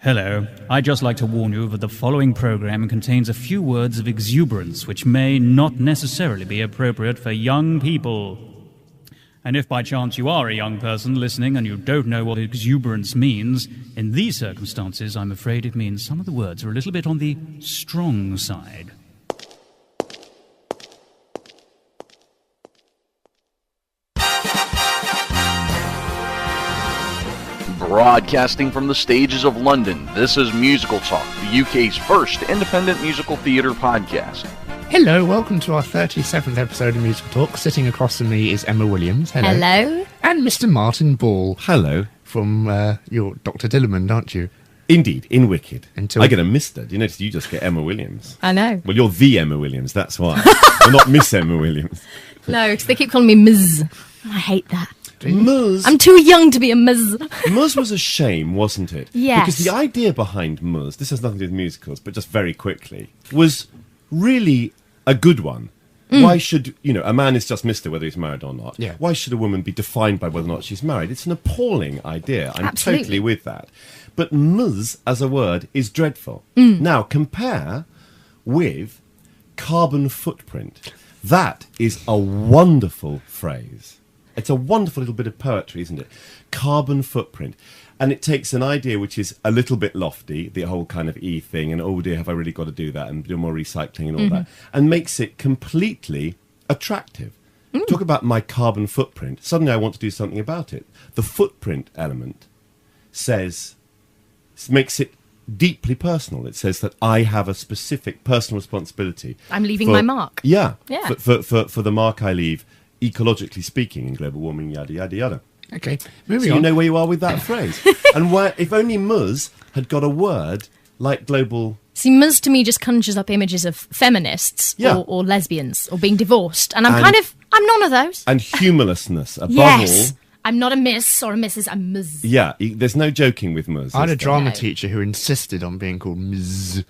Hello. I'd just like to warn you that the following program contains a few words of exuberance which may not necessarily be appropriate for young people. And if by chance you are a young person listening and you don't know what exuberance means, in these circumstances, I'm afraid it means some of the words are a little bit on the strong side. Broadcasting from the stages of London, this is MusicalTalk, the UK's first independent musical theatre podcast. Hello, welcome to our 37th episode of Musical Talk. Sitting across from me is Emma Williams. Hello. Hello. And Mr. Martin Ball. Hello. From your Dr. Dillerman, aren't you? Indeed, in Wicked. Until I get a Mr. Do you notice you just get Emma Williams? I know. Well, you're the Emma Williams, that's why. You're not Miss Emma Williams. No, because they keep calling me Ms. I hate that. Muzz. I'm too young to be a Ms. Muzz was a shame, wasn't it? Yes. Because the idea behind Muzz, this has nothing to do with musicals, but just very quickly, was really a good one. Why should, a man is just Mr. whether he's married or not. Yeah. Why should a woman be defined by whether or not she's married? It's an appalling idea. I'm Absolutely. totally with that. But Muzz as a word is dreadful. Now, compare with carbon footprint. That is a wonderful phrase. It's a wonderful little bit of poetry, isn't it? Carbon footprint. And it takes an idea which is a little bit lofty, the whole kind of E thing, and oh dear, have I really got to do that, and do more recycling and all that, and makes it completely attractive. Talk about my carbon footprint. Suddenly I want to do something about it. The footprint element makes it deeply personal. It says that I have a specific personal responsibility. I'm leaving my mark. Yeah. Yeah. For the mark I leave, ecologically speaking, in global warming, yada, yada, yada. Okay, So moving on. you know where you are with that phrase. And if only Muzz had got a word like global... See, Ms to me just conjures up images of feminists or lesbians or being divorced. And I'm none of those. And humorlessness, above Yes. all. I'm not a Miss or a Mrs. I'm Ms. Yeah, there's no joking with Muzz. I had a is there? drama No. teacher who insisted on being called Ms.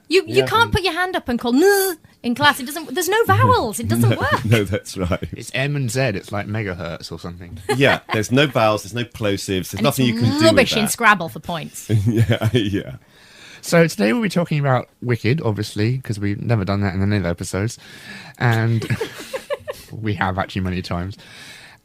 You can't put your hand up and call Ms in class. It doesn't. There's no vowels. It doesn't work. No, that's right. It's M and Z, it's like megahertz or something. Yeah, there's no vowels, there's no plosives, there's And nothing it's you can do with rubbish in that. Scrabble for points. Yeah. So today we'll be talking about Wicked, obviously, because we've never done that in any of the episodes. And we have actually many times.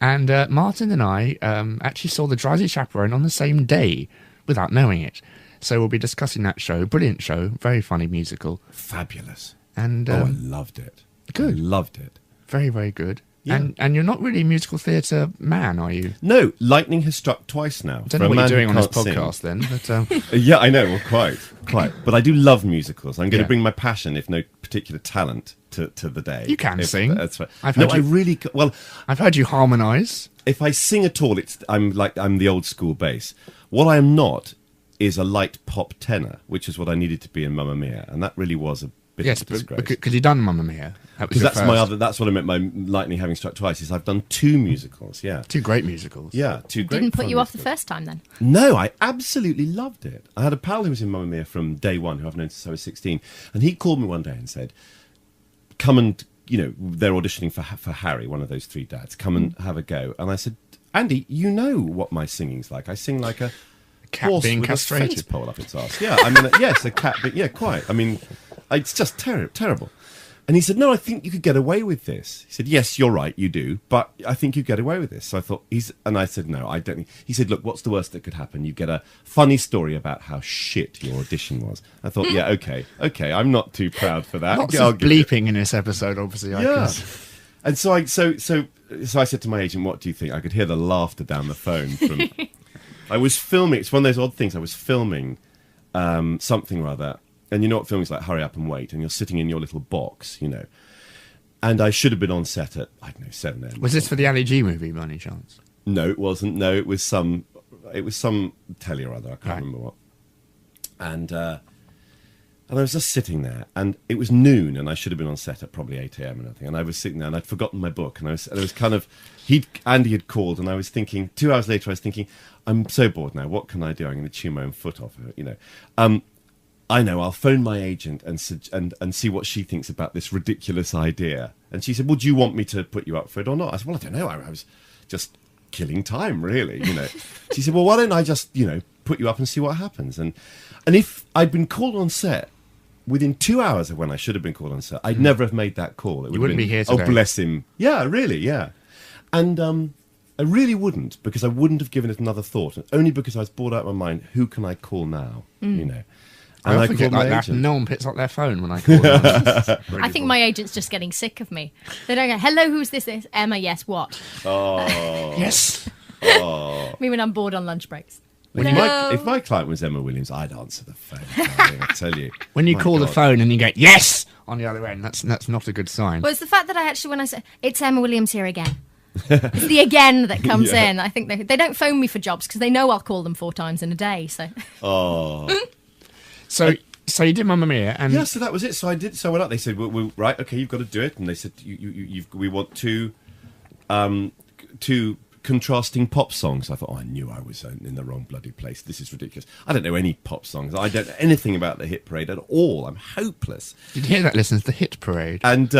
And Martin and I actually saw The Drowsy Chaperone on the same day without knowing it. So we'll be discussing that show. Brilliant show. Very funny musical. Fabulous. And I loved it. good. I loved it. very, very good. Yeah. And you're not really a musical theatre man, are you? No, lightning has struck twice now. I don't know what you're doing on this podcast then. But, Yeah, I know. Well, quite. But I do love musicals. I'm going Yeah. to bring my passion, if no particular talent, to the day. You can sing. That's right. I've No, heard you- well, I've heard you harmonise. if I sing at all, I'm the old school bass. What I am not is a light pop tenor, which is what I needed to be in Mamma Mia, and that really was a bit Yes, of a disgrace. because you've done Mamma Mia. Because that's what I meant by lightning having struck twice. Is I've done 2 musicals. Yeah, Two great musicals. yeah, 2 great. Didn't put fun you off the musicals. first time then. No, I absolutely loved it. I had a pal who was in Mamma Mia from day one, who I've known since I was 16, and he called me one day and said, "Come and they're auditioning for Harry, one of those 3 dads. Come and have a go." And I said, "Andy, you know what my singing's like. I sing like a Cat horse being with castrated. a fence pole up its arse." Yeah, I mean, yes, a cat. But yeah, quite. I mean, it's just terrible. And he said, "No, I think you could get away with this." He said, "Yes, you're right, you do, but I think you get away with this." So I thought, and I said, "No, I don't think." He said, "Look, what's the worst that could happen? You get a funny story about how shit your audition was." I thought, yeah, okay, I'm not too proud for that. Lots I'll of give it- bleeping in this episode, obviously. I Yeah. guess. And so I said to my agent, "What do you think?" I could hear the laughter down the phone from. I was filming. It's one of those odd things. I was filming something or other, and you know what filming's like? Hurry up and wait, and you're sitting in your little box, And I should have been on set at 7 a.m. Was this for the Ali G movie, by any chance? No, it wasn't. No, it was some telly or other. I can't remember what. And I was just sitting there, and it was noon, and I should have been on set at probably 8 a.m. and everything. And I was sitting there, and I'd forgotten my book, and I was kind of Andy had called, and I was thinking 2 hours later. I was thinking, I'm so bored now. What can I do? I'm going to chew my own foot off. I know. I'll phone my agent and see what she thinks about this ridiculous idea. And she said, "Well, do you want me to put you up for it or not?" I said, "Well, I don't know. I was just killing time, really." She said, "Well, why don't I just put you up and see what happens. And if I'd been called on set within 2 hours of when I should have been called on set, I'd never have made that call. It You wouldn't be here today. Oh, bless him. Yeah, really, yeah. And I really wouldn't, because I wouldn't have given it another thought. And only because I was bored out of my mind, who can I call now? You know. I And often get called my like that. agent. No one picks up their phone when I call them. I think my agent's just getting sick of me. They don't go, hello, who's this? Emma, yes, what? Yes. Me when I'm bored on lunch breaks. If my client was Emma Williams, I'd answer the phone. I tell you. When you My call the God. phone and you get yes on the other end, that's not a good sign. Well, it's the fact that I actually, when I say, it's Emma Williams here again. It's the again that comes in. I think they don't phone me for jobs because they know I'll call them 4 times in a day. So. So you did Mamma Mia, and Yeah, so that was it. So I did. So I went up. They said, well, right, okay, you've got to do it. And they said, we want two contrasting pop songs. I thought, I knew I was in the wrong bloody place. This is ridiculous. I don't know any pop songs. I don't know anything about the hit parade at all. I'm hopeless. did you hear that, listeners? The Hit Parade. And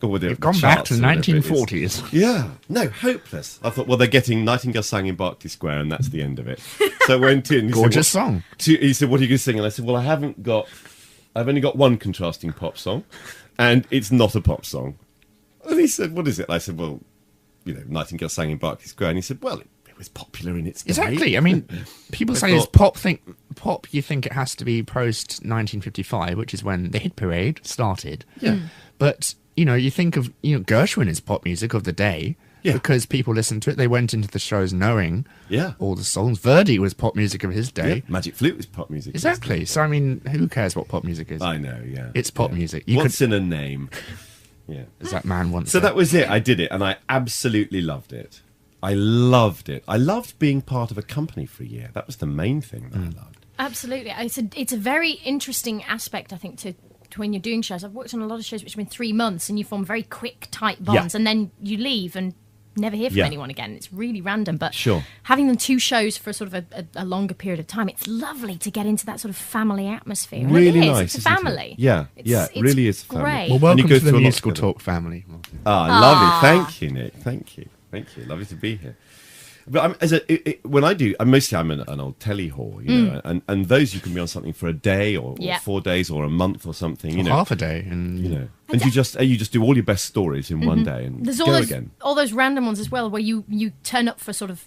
We've gone back to the 1940s. Yeah, no, hopeless. I thought, well, they're getting Nightingale sang in Berkeley Square, and that's the end of it. So I went in. Gorgeous song. He said, what are you going to sing? And I said, well, I've only got one contrasting pop song, and it's not a pop song. And he said, what is it? And I said, well, Nightingale sang in Berkeley Square. And he said, well, it was popular in its day. Exactly. I mean, people say it's pop. Pop. You think it has to be post 1955, which is when the Hit Parade started. Yeah. But you think of Gershwin is pop music of the day. Yeah. Because people listened to it. They went into the shows knowing all the songs. Verdi was pop music of his day. Yeah. Magic Flute was pop music. Exactly. So, I mean, who cares what pop music is? I know, yeah. It's pop music. What's in a name? Yeah. As that man once So said. that was it. I did it, and I absolutely loved it. I loved it. I loved being part of a company for a year. That was the main thing that I loved. Absolutely. It's a very interesting aspect, I think, to when you're doing shows. I've worked on a lot of shows which have been 3 months, and you form very quick, tight bonds, and then you leave and never hear from anyone again. It's really random, but having them 2 shows for sort of a longer period of time, it's lovely to get into that sort of family atmosphere. And Really it is. nice. It's a family. Yeah, It's it really is a family. great. Well, welcome And you go to the through a lot Musical together. Talk family. Martin. Lovely. Thank you, Nick. Thank you. Lovely to be here. But when I do, mostly I'm an old telly whore, and those you can be on something for a day or 4 days or a month or something, Half a day, and and you just do all your best stories in one day and There's go again. all those random ones as well, where you turn up for sort of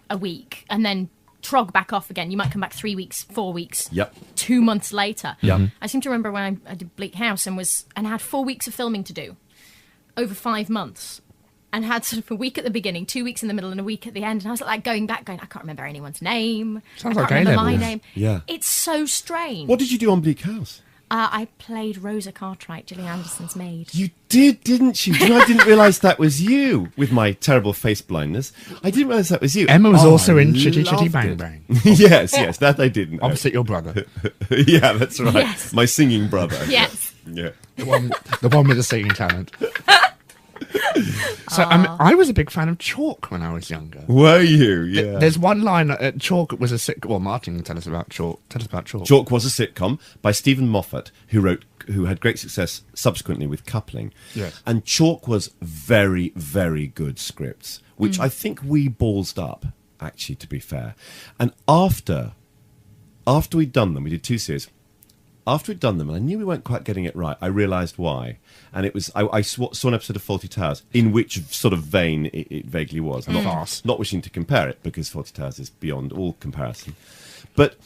a week and then trog back off again. You might come back 3 weeks, 4 weeks, 2 months later. I seem to remember when I did Bleak House and had 4 weeks of filming to do over 5 months. And had sort of a week at the beginning, 2 weeks in the middle, and a week at the end. And I was like going back, I can't remember anyone's name. Sounds I like can't remember my A-levels. name. Yeah. It's so strange. What did you do on Bleak House? I played Rosa Cartwright, Gillian Anderson's maid. You did, didn't you? I didn't realise that was you with my terrible face blindness. I didn't realise that was you. Emma was also I in Chitty Chitty loved Bang it. Bang. yes, that I didn't. Opposite your brother. Yeah, that's right. Yes. My singing brother. Yes. Yeah. The one with the singing talent. So I was a big fan of Chalk when I was younger. Were you? Yeah. There's one line. Chalk was a sitcom. Well, Martin can tell us about Chalk. Tell us about Chalk. Chalk was a sitcom by Stephen Moffat, who had great success subsequently with Coupling. Yes. And Chalk was very, very good scripts, which I think we ballsed up, actually, to be fair. And after we'd done them, we did 2 series. After we'd done them, and I knew we weren't quite getting it right, I realised why. And it was I saw an episode of Fawlty Towers, in which sort of vein it vaguely was. Not wishing to compare it, because Fawlty Towers is beyond all comparison. But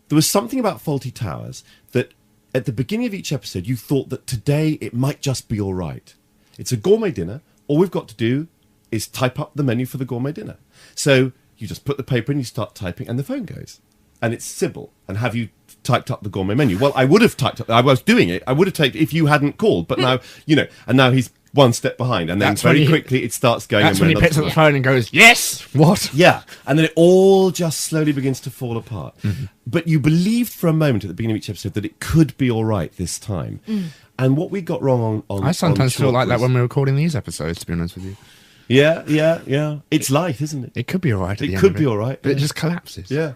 there was something about Fawlty Towers that at the beginning of each episode, you thought that today it might just be all right. It's a gourmet dinner. All we've got to do is type up the menu for the gourmet dinner. So you just put the paper in, you start typing, and the phone goes. And it's Sybil. And have you typed up the gourmet menu? Well, I would have typed up. I was doing it. I would have typed if you hadn't called. But now, and now he's one step behind. And then very quickly it starts going. That's when he picks up the phone and goes, yes! What? Yeah. And then it all just slowly begins to fall apart. Mm-hmm. But you believed for a moment at the beginning of each episode that it could be all right this time. And what we got wrong on I sometimes feel like that was, when we're recording these episodes, to be honest with you. Yeah. It's life, isn't it? It could be all right. It could be all right. But it just collapses. Yeah.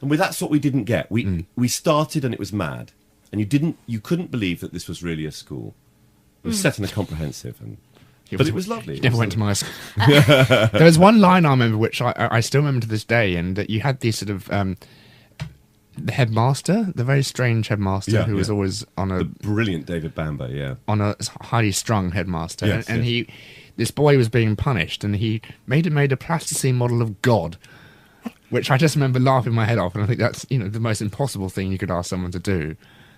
And that's what we didn't get. We started and it was mad, and you couldn't believe that this was really a school. It was set in a comprehensive, and But it was lovely. He never went to my school. There was one line I remember, which I still remember to this day, and that you had these sort of the headmaster, the very strange headmaster who was always on the brilliant David Bamber, on a highly strung headmaster, and this boy was being punished, and he made a plasticine model of God, which I just remember laughing my head off, and I think that's the most impossible thing you could ask someone to do,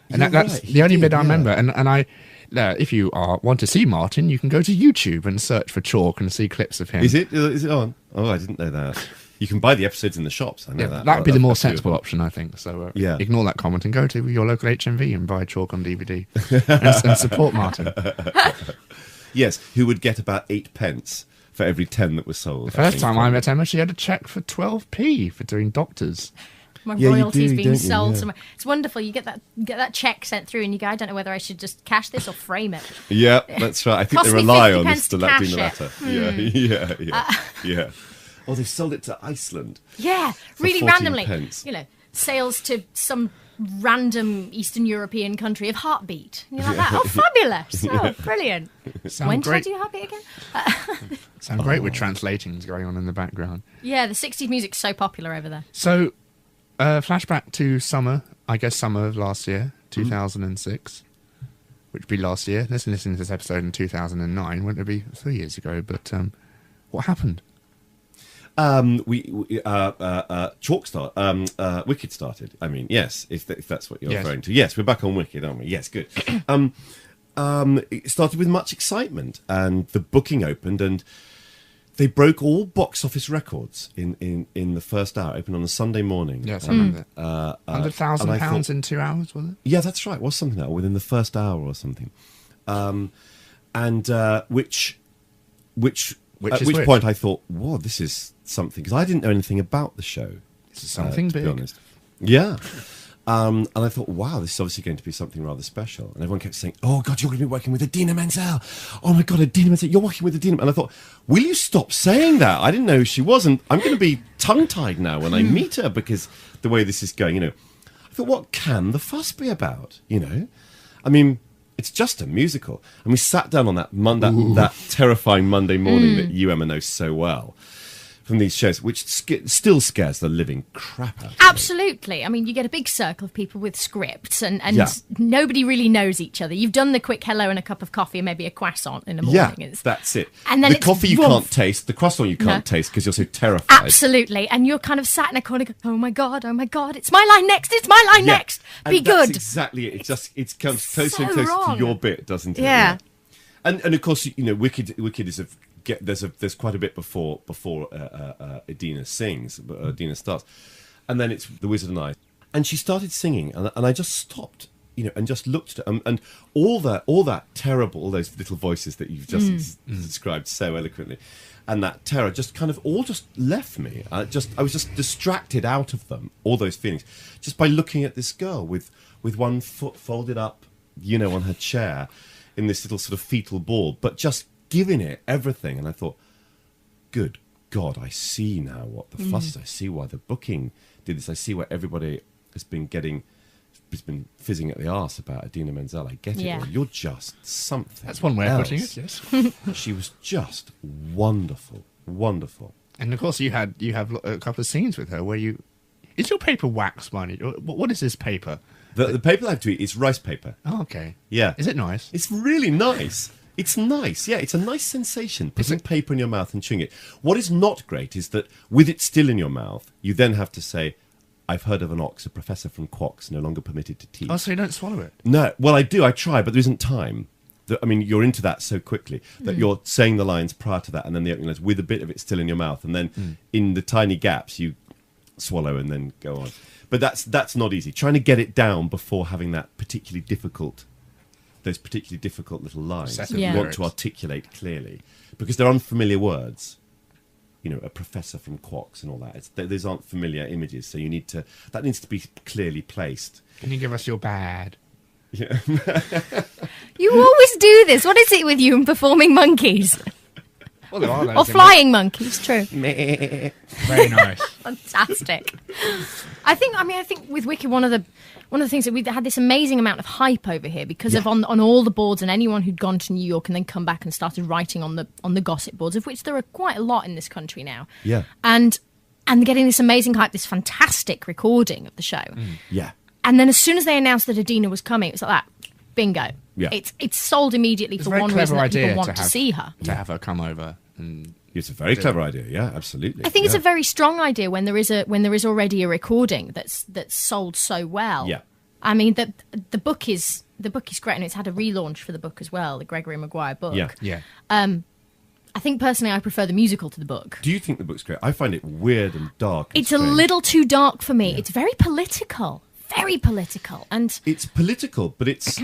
and that's the only bit I remember, and I. If you want to see Martin, you can go to YouTube and search for Chalk and see clips of him. Is it on? Oh, I didn't know that. You can buy the episodes in the shops. I know that. That'd be the more sensible option, I think. So ignore that comment and go to your local HMV and buy Chalk on DVD and support Martin. Yes, who would get about 8 pence for every 10 that was sold. The first time I met Emma, she had a cheque for 12p for doing Doctors. My royalties being sold somewhere. It's wonderful. You get that check sent through, and you go, I don't know whether I should just cash this or frame it. Yeah, that's right. I think they rely on us doing the latter. Yeah. Oh, they sold it to Iceland. Yeah, really randomly. Pence. Sales to some random Eastern European country of Heartbeat. And you're like that. Oh, fabulous! Oh, brilliant. When did I do Heartbeat again? Sound great with translatings going on in the background. Yeah, the 60s music's so popular over there. So. Flashback to summer of last year, 2006, which would be last year. Let's listen to this episode in 2009. Wouldn't it be 3 years ago? But what happened? Wicked started. I mean, yes, if that's what you're referring to. Yes, we're back on Wicked, aren't we? Yes, good. It started with much excitement, and the booking opened, and they broke all box office records in the first hour. Opened on a Sunday morning. Yes, I remember that. £100,000 in 2 hours, was it? Yeah, that's right. It was something like that, within the first hour or something. Which point I thought, whoa, this is something, because I didn't know anything about the show. This is something big. To be honest. Yeah. And I thought, wow, this is obviously going to be something rather special. And everyone kept saying, oh, God, you're going to be working with Idina Menzel. Oh, my God, Idina Menzel. You're working with Idina. And I thought, will you stop saying that? I didn't know who she was. And I'm going to be tongue-tied now when I meet her, because the way this is going, I thought, what can the fuss be about, I mean, it's just a musical. And we sat down on that terrifying Monday morning that you, Emma, know so well. From these shows, which still scares the living crap out of me. Absolutely. I mean, you get a big circle of people with scripts, and nobody really knows each other. You've done the quick hello and a cup of coffee and maybe a croissant in the morning. Yeah, that's it. And then the coffee you can't taste, the croissant you can't taste because you're so terrified. Absolutely. And you're kind of sat in a corner going, oh my God, it's my line next, next. Be good. That's exactly it. It comes closer and closer to your bit, doesn't it? Yeah. And of course, Wicked is there's quite a bit before Idina sings, Idina starts, and then it's The Wizard and I, and she started singing, and I just stopped, and just looked at her, and all that terrible, all those little voices that you've just described so eloquently, and that terror just kind of all just left me. I was just distracted out of them, all those feelings, just by looking at this girl with one foot folded up, on her chair, in this little sort of fetal ball, but just giving it everything. And I thought, good God, I see now what the fuss is. I see why the booking did this. I see why everybody has been fizzing at the arse about Idina Menzel. I get it all. You're just something. That's one way of putting it, yes. She was just wonderful. And of course you have a couple of scenes with her where is your paper wax, Barney? What is this paper? The paper I have to eat is rice paper. Oh, okay. Yeah. Is it nice? It's really nice. It's nice, yeah. It's a nice sensation, putting paper in your mouth and chewing it. What is not great is that with it still in your mouth, you then have to say, I've heard of an ox, a professor from Quox, no longer permitted to teach. Oh, so you don't swallow it? No. Well, I do. I try, but there isn't time. You're into that so quickly that you're saying the lines prior to that, and then the opening lines with a bit of it still in your mouth, and then in the tiny gaps you swallow and then go on. But that's not easy. Trying to get it down before having those particularly difficult little lines that you want to articulate clearly, because they're unfamiliar words. A professor from Quox and all that. Those aren't familiar images, so that needs to be clearly placed. Can you give us your bad? Yeah. You always do this. What is it with you and performing monkeys? Well, there are those or flying monkeys, true. Very nice. Fantastic. I think with Wicked, one of the things that we had this amazing amount of hype over here because of on all the boards, and anyone who'd gone to New York and then come back and started writing on the gossip boards, of which there are quite a lot in this country now. Yeah. And getting this amazing hype, this fantastic recording of the show. Yeah. And then as soon as they announced that Adina was coming, it was like that. Bingo. Yeah. It's sold immediately for one reason, that people want to see her. To have her come over. And it's a very clever idea. Yeah, absolutely. I think it's a very strong idea when there is already a recording that's sold so well. Yeah. I mean, the book is great, and it's had a relaunch for the book as well, the Gregory Maguire book. Yeah. Yeah. I think personally I prefer the musical to the book. Do you think the book's great? I find it weird and dark. And it's a little too dark for me. Yeah. It's very political. Very political. And it's political, but it's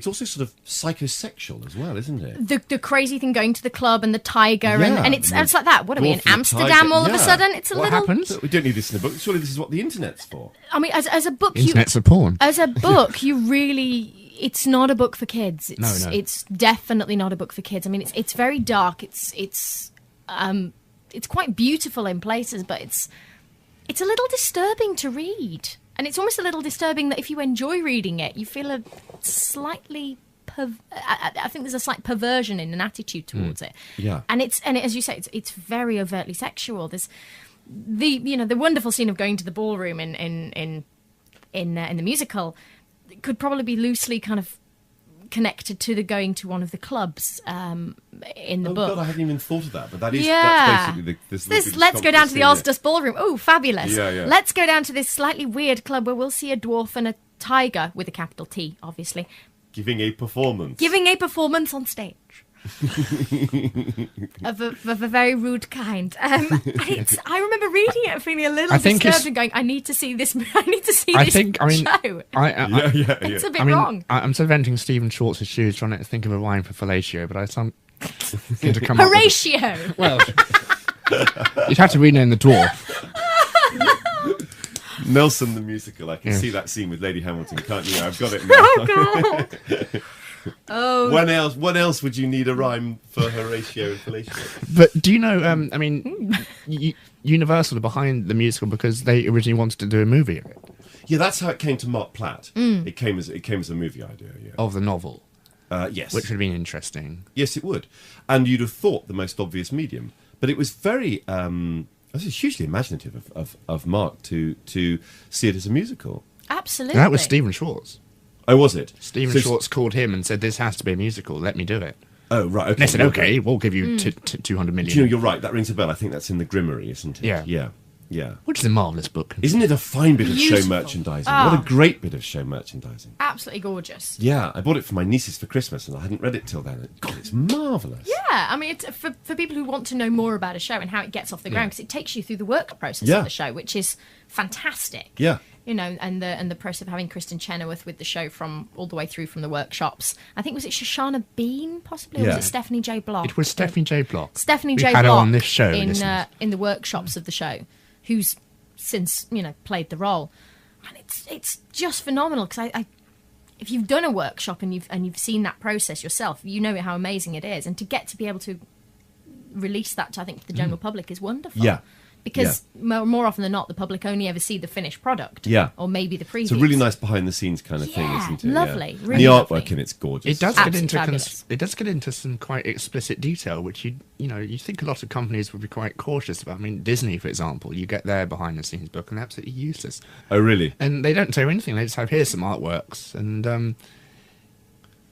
also sort of psychosexual as well, isn't it? The crazy thing going to the club and the tiger and it's like that. What are we in Amsterdam all of a sudden? It's what happens? We don't need this in the book. Surely this is what the internet's for. I mean, as a book, internet's a porn. As a book, you really. It's not a book for kids. It's, no. It's definitely not a book for kids. I mean, it's very dark. It's quite beautiful in places, but it's a little disturbing to read. And it's almost a little disturbing that if you enjoy reading it, you feel a slightly... I think there's a slight perversion in an attitude towards it. Yeah. And as you say, it's very overtly sexual. There's the wonderful scene of going to the ballroom in the musical could probably be loosely kind of connected to the going to one of the clubs in the book. God, I hadn't even thought of that, but that's basically this let's go down to the Ozdust Ballroom. Oh, fabulous. Yeah. Let's go down to this slightly weird club where we'll see a dwarf and a tiger, with a capital T, obviously. Giving a performance on stage. of a very rude kind. I remember reading it and feeling a little disturbed and going, I need to see this. I need to see this show. It's a bit wrong. I'm sort of entering Stephen Schwartz's shoes, trying to think of a rhyme for fellatio, but I seem to come Horatio. Up with, well, you'd have to rename the dwarf. Nelson the musical. I can see that scene with Lady Hamilton, can't you? I've got it now. Oh God. Oh. When else would you need a rhyme for Horatio and fellatio? But do you know? I mean, Universal are behind the musical because they originally wanted to do a movie of it. Yeah, that's how it came to Mark Platt. It came as a movie idea. Yeah. Of the novel. Yes, which would have been interesting. Yes, it would, and you'd have thought the most obvious medium, but it was very. It was hugely imaginative of Mark to see it as a musical. Absolutely. And that was Stephen Schwartz. Oh, was it? Stephen Schwartz called him and said, this has to be a musical, let me do it. Oh, right, okay. And they said, okay, we'll give you 200 million. Do you know, you're right, that rings a bell. I think that's in the Grimmery, isn't it? Yeah. Which is a marvellous book. Isn't it a fine bit of show merchandising? Oh. What a great bit of show merchandising. Absolutely gorgeous. Yeah, I bought it for my nieces for Christmas and I hadn't read it till then. God, it's marvellous. Yeah, I mean, it's for people who want to know more about a show and how it gets off the ground, because it takes you through the work process of the show, which is fantastic. Yeah. You know, and the process of having Kristen Chenoweth with the show from all the way through from the workshops. I think, was it Shoshana Bean, possibly? Or was it Stephanie J. Block? It was Stephanie J. Block. Stephanie J. We had Block her on this show, in the workshops of the show, who's since, played the role. And it's just phenomenal, because I if you've done a workshop and you've seen that process yourself, you know how amazing it is. And to get to be able to release that to, I think, to the general public is wonderful. Yeah. Because more often than not, the public only ever see the finished product. Yeah. Or maybe the previews. It's a really nice behind-the-scenes kind of thing, isn't it? Lovely. Yeah. Really and the lovely. artwork in it's gorgeous. It does get into some quite explicit detail, which you think a lot of companies would be quite cautious about. I mean, Disney, for example, you get their behind-the-scenes book and they're absolutely useless. Oh, really? And they don't tell you anything. They just have, here's some artworks, and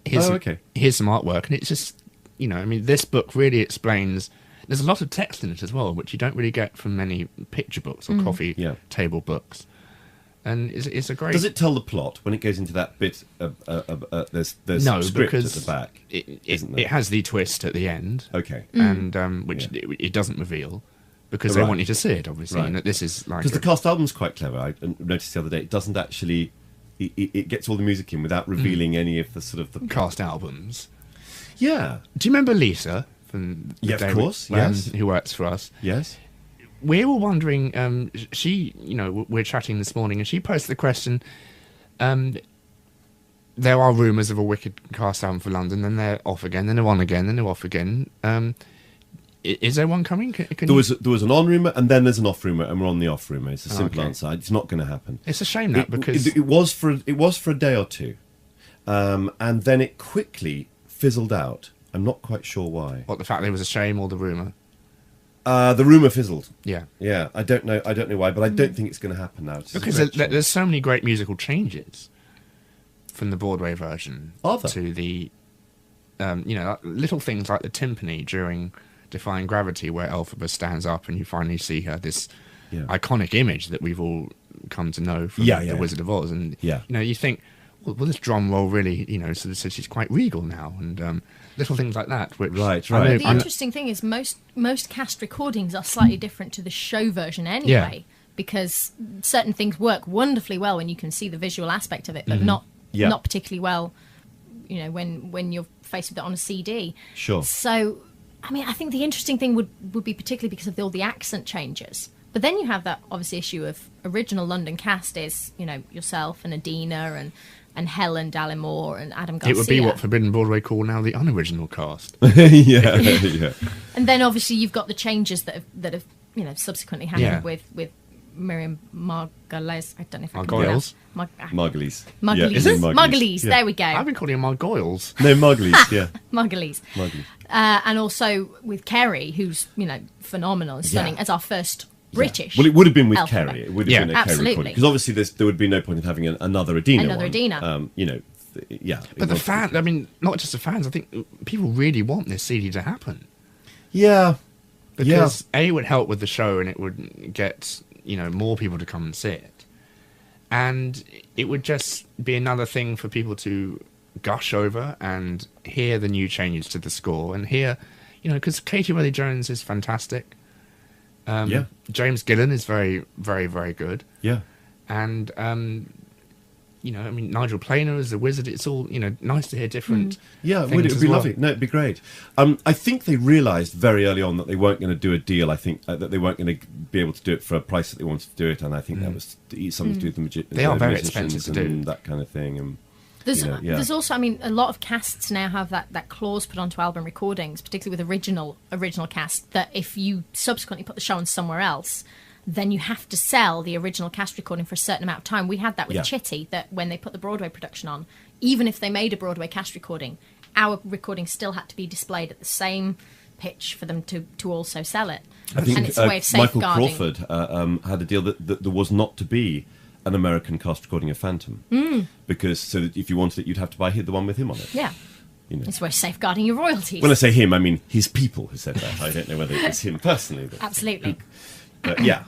here's some artwork, and it's just, this book really explains. There's a lot of text in it as well, which you don't really get from many picture books or coffee table books. And it's a great... Does it tell the plot when it goes into that bit of... there's no, script because at the back, it has the twist at the end. Okay. And which it doesn't reveal, because they want you to see it, obviously. Right. And that this is like... Because the cast album's quite clever. I noticed the other day, it doesn't actually... It gets all the music in without revealing any of the sort of... the cast albums. Yeah. Do you remember Lisa... From of course, yes. Who works for us. Yes. We were wondering, she, we're chatting this morning, and she posed the question, there are rumours of a Wicked cast album for London, then they're off again, then they're on again, then they're off again. Is there one coming? There was an on rumour, and then there's an off rumour, and we're on the off rumour. It's a simple answer. It's not going to happen. It's a shame that because it was for a day or two, and then it quickly fizzled out. I'm not quite sure why. What, the fact there was a shame or the rumour? The rumour fizzled. Yeah. I don't know why, but I don't think it's going to happen now. Because there's so many great musical changes from the Broadway version to the, little things like the timpani during Defying Gravity, where Elphaba stands up and you finally see her, this iconic image that we've all come to know from the Wizard of Oz. And, you think, well, this drum roll really, so she's quite regal now. And little things like that. Which, right. The interesting thing is most cast recordings are slightly different to the show version anyway, because certain things work wonderfully well when you can see the visual aspect of it, but not particularly well, when you're faced with it on a CD. Sure. So, I mean, I think the interesting thing would be particularly because of all the accent changes. But then you have that obviously issue of original London cast is, yourself and Adina and Helen Dallimore and Adam Garcia. It would be what Forbidden Broadway call now the unoriginal cast. yeah. And then obviously you've got the changes that have subsequently happened with Miriam Margolyes. I don't know if I can pronounce Margolyes. Margolyes. Is it? Margolyes. Yeah. There we go. I've been calling her Margoyles. No, Margolyes. Yeah. Margolyes. And also with Kerry, who's phenomenal and stunning as our first British. Well, it would have been with Elphaba. Kerry. It would have been a Kerry recording, because obviously there would be no point in having another Adina. But the fans, I mean, not just the fans. I think people really want this CD to happen. Yeah. Because it would help with the show, and it would get more people to come and see it, and it would just be another thing for people to gush over and hear the new changes to the score, and hear, because Katie Willie-Jones is fantastic. James Gillan is very, very, very good. Yeah. And, Nigel Planer as the wizard, it's all, nice to hear different it would be lovely. No, it'd be great. I think they realised very early on that they weren't going to do a deal. I think that they weren't going to be able to do it for a price that they wanted to do it, and I think that was something to do with the They are very expensive to do. That kind of thing. And There's also, a lot of casts now have that clause put onto album recordings, particularly with original cast, that if you subsequently put the show on somewhere else, then you have to sell the original cast recording for a certain amount of time. We had that with Chitty, that when they put the Broadway production on, even if they made a Broadway cast recording, our recording still had to be displayed at the same pitch for them to also sell it. I think and it's a way of safeguarding. Michael Crawford had a deal that there was not to be an American cast recording of Phantom, because so that if you wanted it, you'd have to buy the one with him on it. Yeah. It's where safeguarding your royalties. When I say him, I mean his people who said that. I don't know whether it was him personally. But, absolutely. But yeah.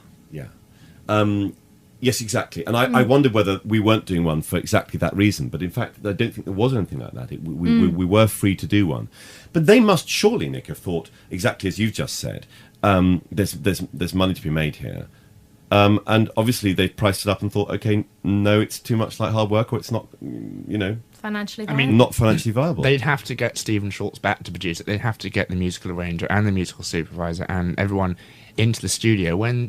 Yes, exactly. And I wondered whether we weren't doing one for exactly that reason. But in fact, I don't think there was anything like that. We were free to do one. But they must surely, Nick, have thought, exactly as you've just said, there's money to be made here. And obviously they priced it up and thought, okay, no, it's too much like hard work, or it's not, financially viable. Not financially viable. They'd have to get Stephen Schwartz back to produce it. They'd have to get the musical arranger and the musical supervisor and everyone into the studio when,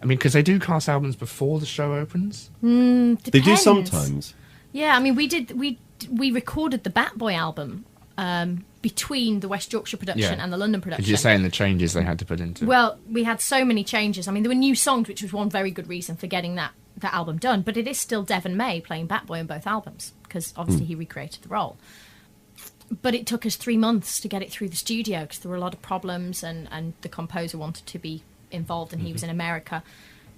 because they do cast albums before the show opens. They do sometimes. Yeah, we recorded the Bat Boy album between the West Yorkshire production and the London production. You're saying the changes they had to put into it. Well, we had so many changes. There were new songs, which was one very good reason for getting that album done. But it is still Devon May playing Bat Boy on both albums, because obviously he recreated the role. But it took us 3 months to get it through the studio, because there were a lot of problems, and the composer wanted to be involved, and he was in America.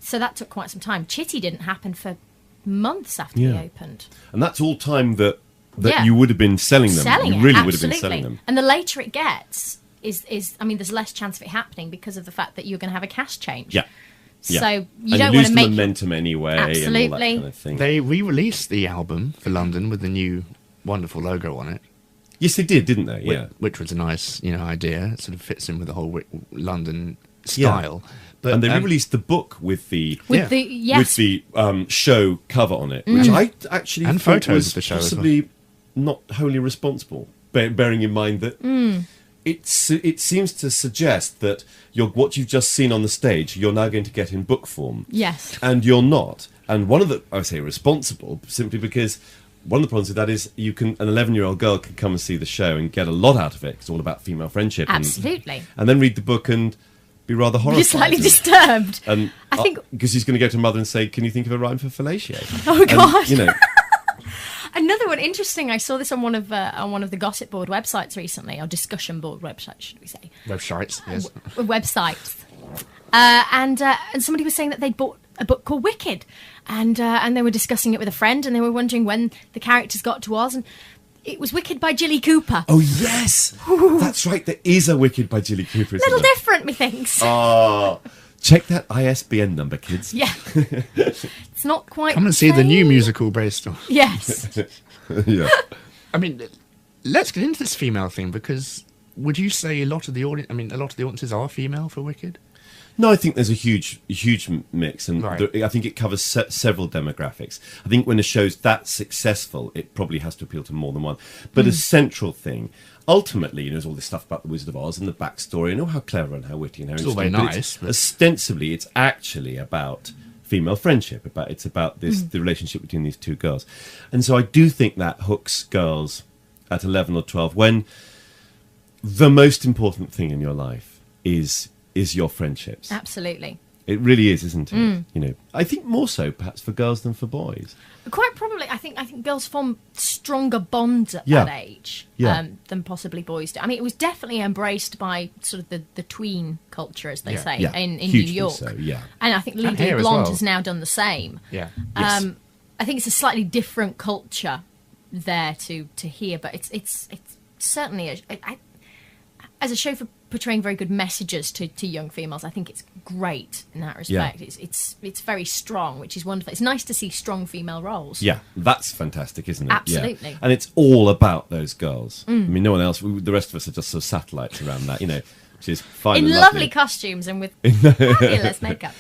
So that took quite some time. Chitty didn't happen for months after we opened. And that's all time that you would have been selling them. You really would have been selling them. And the later it gets, there's less chance of it happening because of the fact that you're going to have a cast change. Yeah. So you don't want to make momentum anyway. Absolutely. And all that kind of thing. They re-released the album for London with the new wonderful logo on it. Yes, they did, didn't they? Yeah. Which was a nice, idea. It sort of fits in with the whole London style. Yeah. But they re-released the book with the show cover on it, which I actually and thought photos was of the show possibly not wholly responsible, bearing in mind that it seems to suggest that what you've just seen on the stage, you're now going to get in book form. Yes. And you're not. And one of the, I would say responsible, simply because one of the problems with that is an 11-year-old girl can come and see the show and get a lot out of it. It's all about female friendship. Absolutely. And then read the book and be rather horrified. You're slightly disturbed. And I think because he's going to go to her mother and say, "Can you think of a rhyme for fellatio?" Oh God! And, another one interesting. I saw this on one of the gossip board websites recently, or discussion board websites, should we say? Websites, yes. Websites. And somebody was saying that they'd bought a book called Wicked, and they were discussing it with a friend, and they were wondering when the characters got to Oz, and it was Wicked by Jilly Cooper. Oh yes, that's right. There is a Wicked by Jilly Cooper. A little different, methinks. Oh, check that ISBN number, kids. Yeah, it's not quite. Come and see the new musical based on. Yes. Yeah. I mean, let's get into this female thing, because would you say a lot of the audiences are female for Wicked? No, I think there's a huge mix, and Right. I think it covers several demographics. I think when a show's that successful, it probably has to appeal to more than one. But a central thing, ultimately, there's all this stuff about the Wizard of Oz and the backstory, and how clever and how witty and how It's all interesting. very But nice, but- ostensibly, it's actually about female friendship. It's about the relationship between these two girls, and so I do think that hooks girls at 11 or 12 when the most important thing in your life is your friendships. Absolutely. It really is, isn't it? I think more so perhaps for girls than for boys. Quite probably, I think girls form stronger bonds at Yeah. that age Yeah. than possibly boys do. I mean, it was definitely embraced by sort of the tween culture, as they Yeah. say, Yeah, in New hugely York. so, yeah. And I think And Legally here as Blonde well. has now done the same. Yeah. Yes. I think it's a slightly different culture there to hear, but it's certainly as a show for portraying very good messages to young females. I think it's great in that respect. Yeah. It's very strong, which is wonderful. It's nice to see strong female roles. Yeah, that's fantastic, isn't it? Absolutely. Yeah. And it's all about those girls. I mean, no one else, the rest of us are just sort of satellites around that, which is fine In and lovely costumes and with fabulous makeup.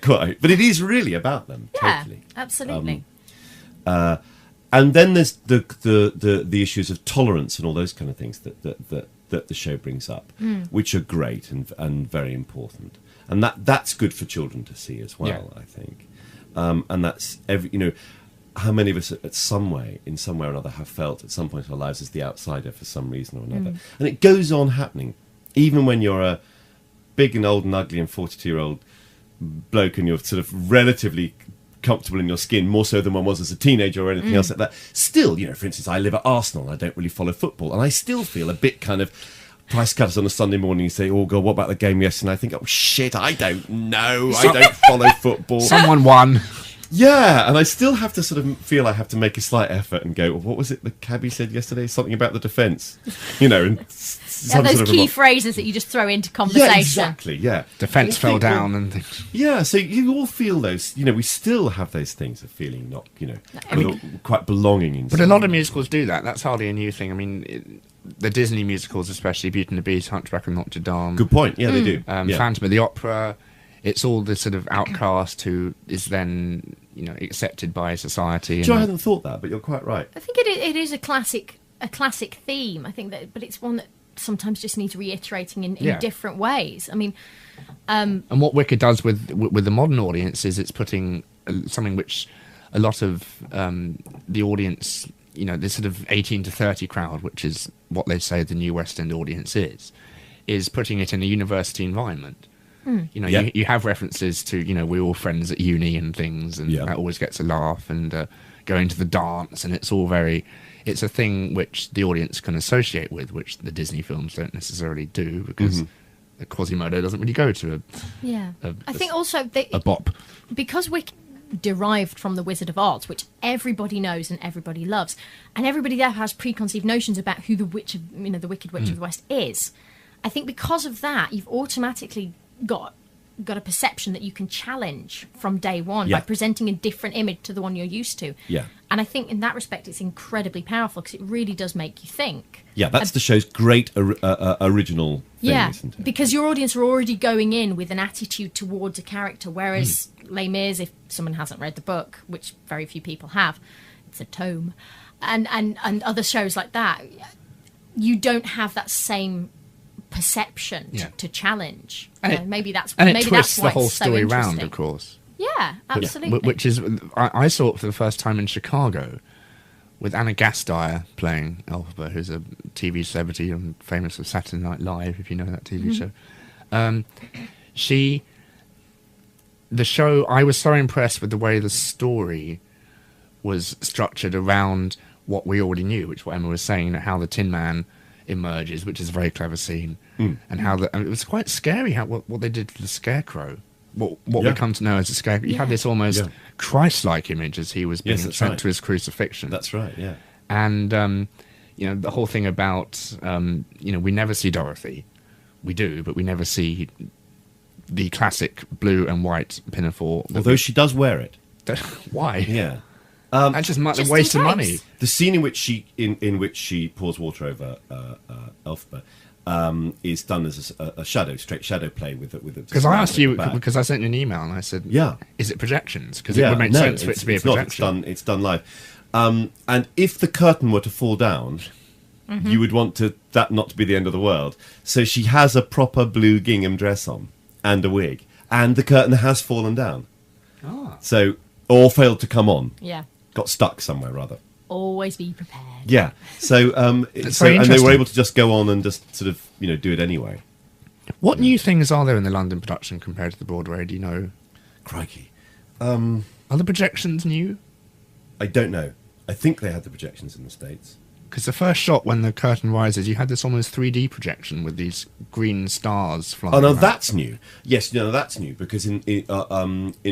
Quite. But it is really about them, Yeah, totally. absolutely. And then there's the issues of tolerance and all those kind of things that the show brings up, which are great and very important. And that's good for children to see as well, I think. And that's how many of us in some way or another have felt at some point in our lives as the outsider for some reason or another. And it goes on happening, even when you're a big and old and ugly and 42-year-old bloke and you're sort of relatively comfortable in your skin, more so than one was as a teenager or anything else like that. Still, for instance, I live at Arsenal and I don't really follow football, and I still feel a bit kind of price cutters on a Sunday morning. You say, "Oh God, what about the game yesterday?" And I think, "Oh shit, I don't know. I don't follow football." Someone won. Yeah, and I still have to sort of feel I have to make a slight effort and go, well, what was it the cabbie said yesterday? Something about the defence, and Yeah, those key phrases that you just throw into conversation. Yeah, exactly. Yeah, Defence fell down and things. Yeah, so you all feel those. We still have those things of feeling not, quite belonging in. But a lot of musicals do that. That's hardly a new thing. I mean, the Disney musicals, especially Beauty and the Beast, Hunchback of Notre Dame. Good point. Yeah, they do. Phantom of the Opera. It's all the sort of outcast who is then, accepted by society. I hadn't thought that, but you're quite right. I think it is a classic theme. I think that, but it's one that sometimes just needs reiterating in different ways. I mean, and what Wicked does with the modern audience is it's putting something which a lot of the audience, this sort of 18 to 30 crowd, which is what they say the new West End audience is putting it in a university environment. You have references to, we're all friends at uni and things, and that always gets a laugh, and going to the dance, and it's all it's a thing which the audience can associate with, which the Disney films don't necessarily do, because Quasimodo doesn't really go to I think also a bop. Because we're derived from the Wizard of Oz, which everybody knows and everybody loves, and everybody there has preconceived notions about who the Wicked Witch of the West is. I think because of that, you've automatically got a perception that you can challenge from day one by presenting a different image to the one you're used to. Yeah. And I think in that respect, it's incredibly powerful because it really does make you think. Yeah, that's the show's great original thing, isn't it? Because your audience are already going in with an attitude towards a character, whereas Les Mis, if someone hasn't read the book, which very few people have, it's a tome, and other shows like that, you don't have that same perception to challenge. Maybe that's and maybe it twists that's why the whole it's so story round, interesting. of course. Yeah, absolutely. Which is, I saw it for the first time in Chicago, with Anna Gasteyer playing Elphaba, who's a TV celebrity and famous for Saturday Night Live, if you know that TV show. The show, I was so impressed with the way the story was structured around what we already knew, which what Emma was saying, how the Tin Man emerges, which is a very clever scene, and how it was quite scary how what they did to the Scarecrow. What we come to know as a Scarecrow. You had this almost Christ-like image as he was being sent to his crucifixion. That's right, yeah. And the whole thing about we never see Dorothy. We do, but we never see the classic blue and white pinafore. Although she does wear it. Why? Yeah. That's just a waste of money. The scene in which she pours water over Elphaba is done as a straight shadow play with it. Because I asked you, because I sent you an email and I said, is it projections? Because it would make sense for it to be a projection. It's done live. And if the curtain were to fall down, you would want that not to be the end of the world. So she has a proper blue gingham dress on and a wig, and the curtain has fallen down. So, or failed to come on. Yeah. Got stuck somewhere, rather. Always be prepared. Yeah. So, and they were able to just go on and just sort of, do it anyway. What new things are there in the London production compared to the Broadway? Do you know? Crikey. Are the projections new? I don't know. I think they had the projections in the States. Because the first shot, when the curtain rises, you had this almost 3D projection with these green stars flying. Oh no, around. that's new. Yes, no, that's new because in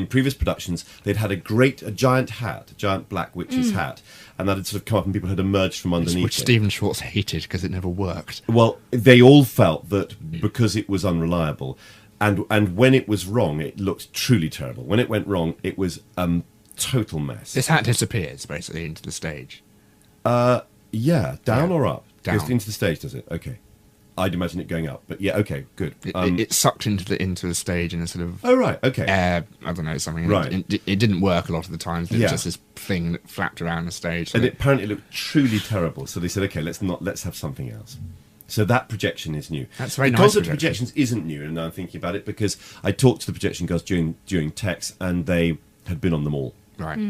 previous productions they'd had a giant black witch's hat, and that had sort of come up and people had emerged from underneath which it. Stephen Schwartz hated because it never worked. Well, they all felt that because it was unreliable, and when it was wrong, it looked truly terrible. When it went wrong, it was total mess. This hat disappears basically into the stage. Yeah, down or up? Down. Goes into the stage, does it? Okay. I'd imagine it going up, but yeah, okay, good. It sucked into the stage in a sort of oh right, okay, air. I don't know, something. Right. It didn't work a lot of the times. It was just this thing that flapped around the stage, and it apparently looked truly terrible. So they said, okay, let's have something else. So that projection is new. That's very nice. The concept of projections isn't new, and now I'm thinking about it because I talked to the projection girls during Tex, and they had been on them all. Right.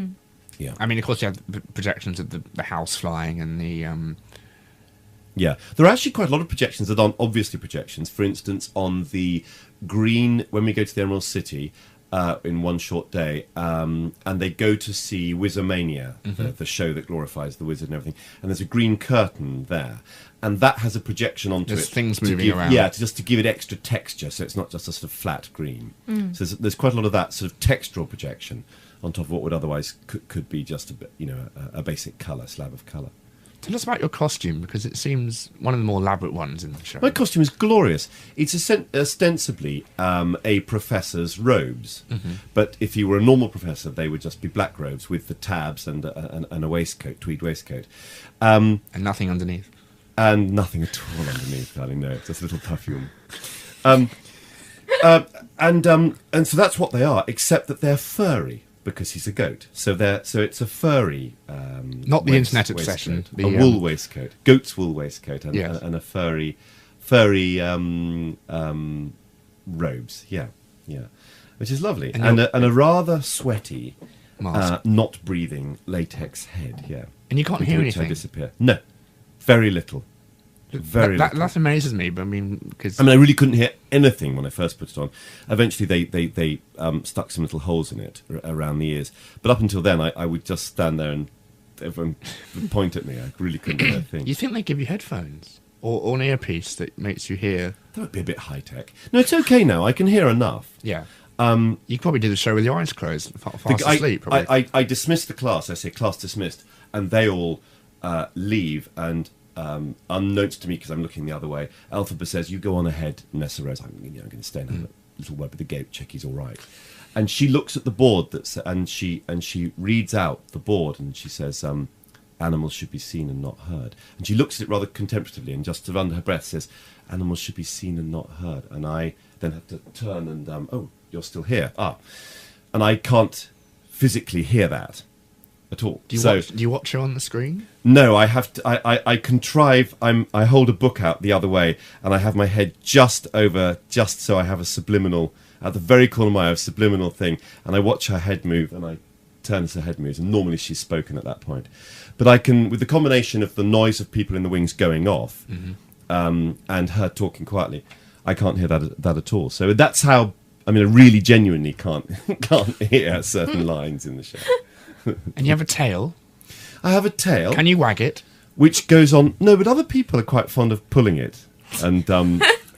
Yeah. I mean, of course, you have the projections of the house flying and the. Yeah, there are actually quite a lot of projections that aren't obviously projections. For instance, on the green, when we go to the Emerald City in one short day, and they go to see Wizardmania, the show that glorifies the wizard and everything, and there's a green curtain there, and that has a projection onto there's it. Things moving around. Yeah, just to give it extra texture, so it's not just a sort of flat green. So there's quite a lot of that sort of textural projection on top of what would otherwise could be just a bit, a basic slab of colour. Tell us about your costume, because it seems one of the more elaborate ones in the show. My costume is glorious. It's ostensibly a professor's robes, but if you were a normal professor, they would just be black robes with the tabs and a waistcoat, tweed waistcoat. And nothing underneath. And nothing at all underneath, darling, no, just a little perfume. And so that's what they are, except that they're furry. Because he's a goat, so it's a furry, not the internet obsession, a wool waistcoat, goat's wool waistcoat, and a furry robes, yeah, which is lovely, and a rather sweaty, not breathing latex head, yeah. And you can't hear anything. Disappear. No, very little. Very little. That amazes me, but I mean, because I really couldn't hear anything when I first put it on. Eventually, they stuck some little holes in it around the ears. But up until then, I would just stand there and everyone would point at me. I really couldn't hear a thing. You think they give you headphones or an earpiece that makes you hear? That would be a bit high tech. No, it's okay now. I can hear enough. Yeah. You probably did the show with your eyes closed, fast asleep. Probably. I dismiss the class. I say class dismissed, and they all leave and. Unbeknownst to me, because I'm looking the other way, Elphaba says, "You go on ahead, Nessa Rose. I'm going to stay and have a little word with the goat. Check he's all right." And she looks at the board and she reads out the board, and she says, "Animals should be seen and not heard." And she looks at it rather contemplatively, and just under her breath says, "Animals should be seen and not heard." And I then have to turn and oh, you're still here. And I can't physically hear that. At all. Do you watch her on the screen? No, I have to. I contrive. I hold a book out the other way, and I have my head just so I have a subliminal at the very corner of my eye, a subliminal thing, and I watch her head move, and I turns her head moves, and normally she's spoken at that point. But I can, with the combination of the noise of people in the wings going off and her talking quietly, I can't hear that at all. So that's how, I mean, I really genuinely can't hear certain lines in the show. And you have a tail. I have a tail. Can you wag it? Which goes on. No, but other people are quite fond of pulling it and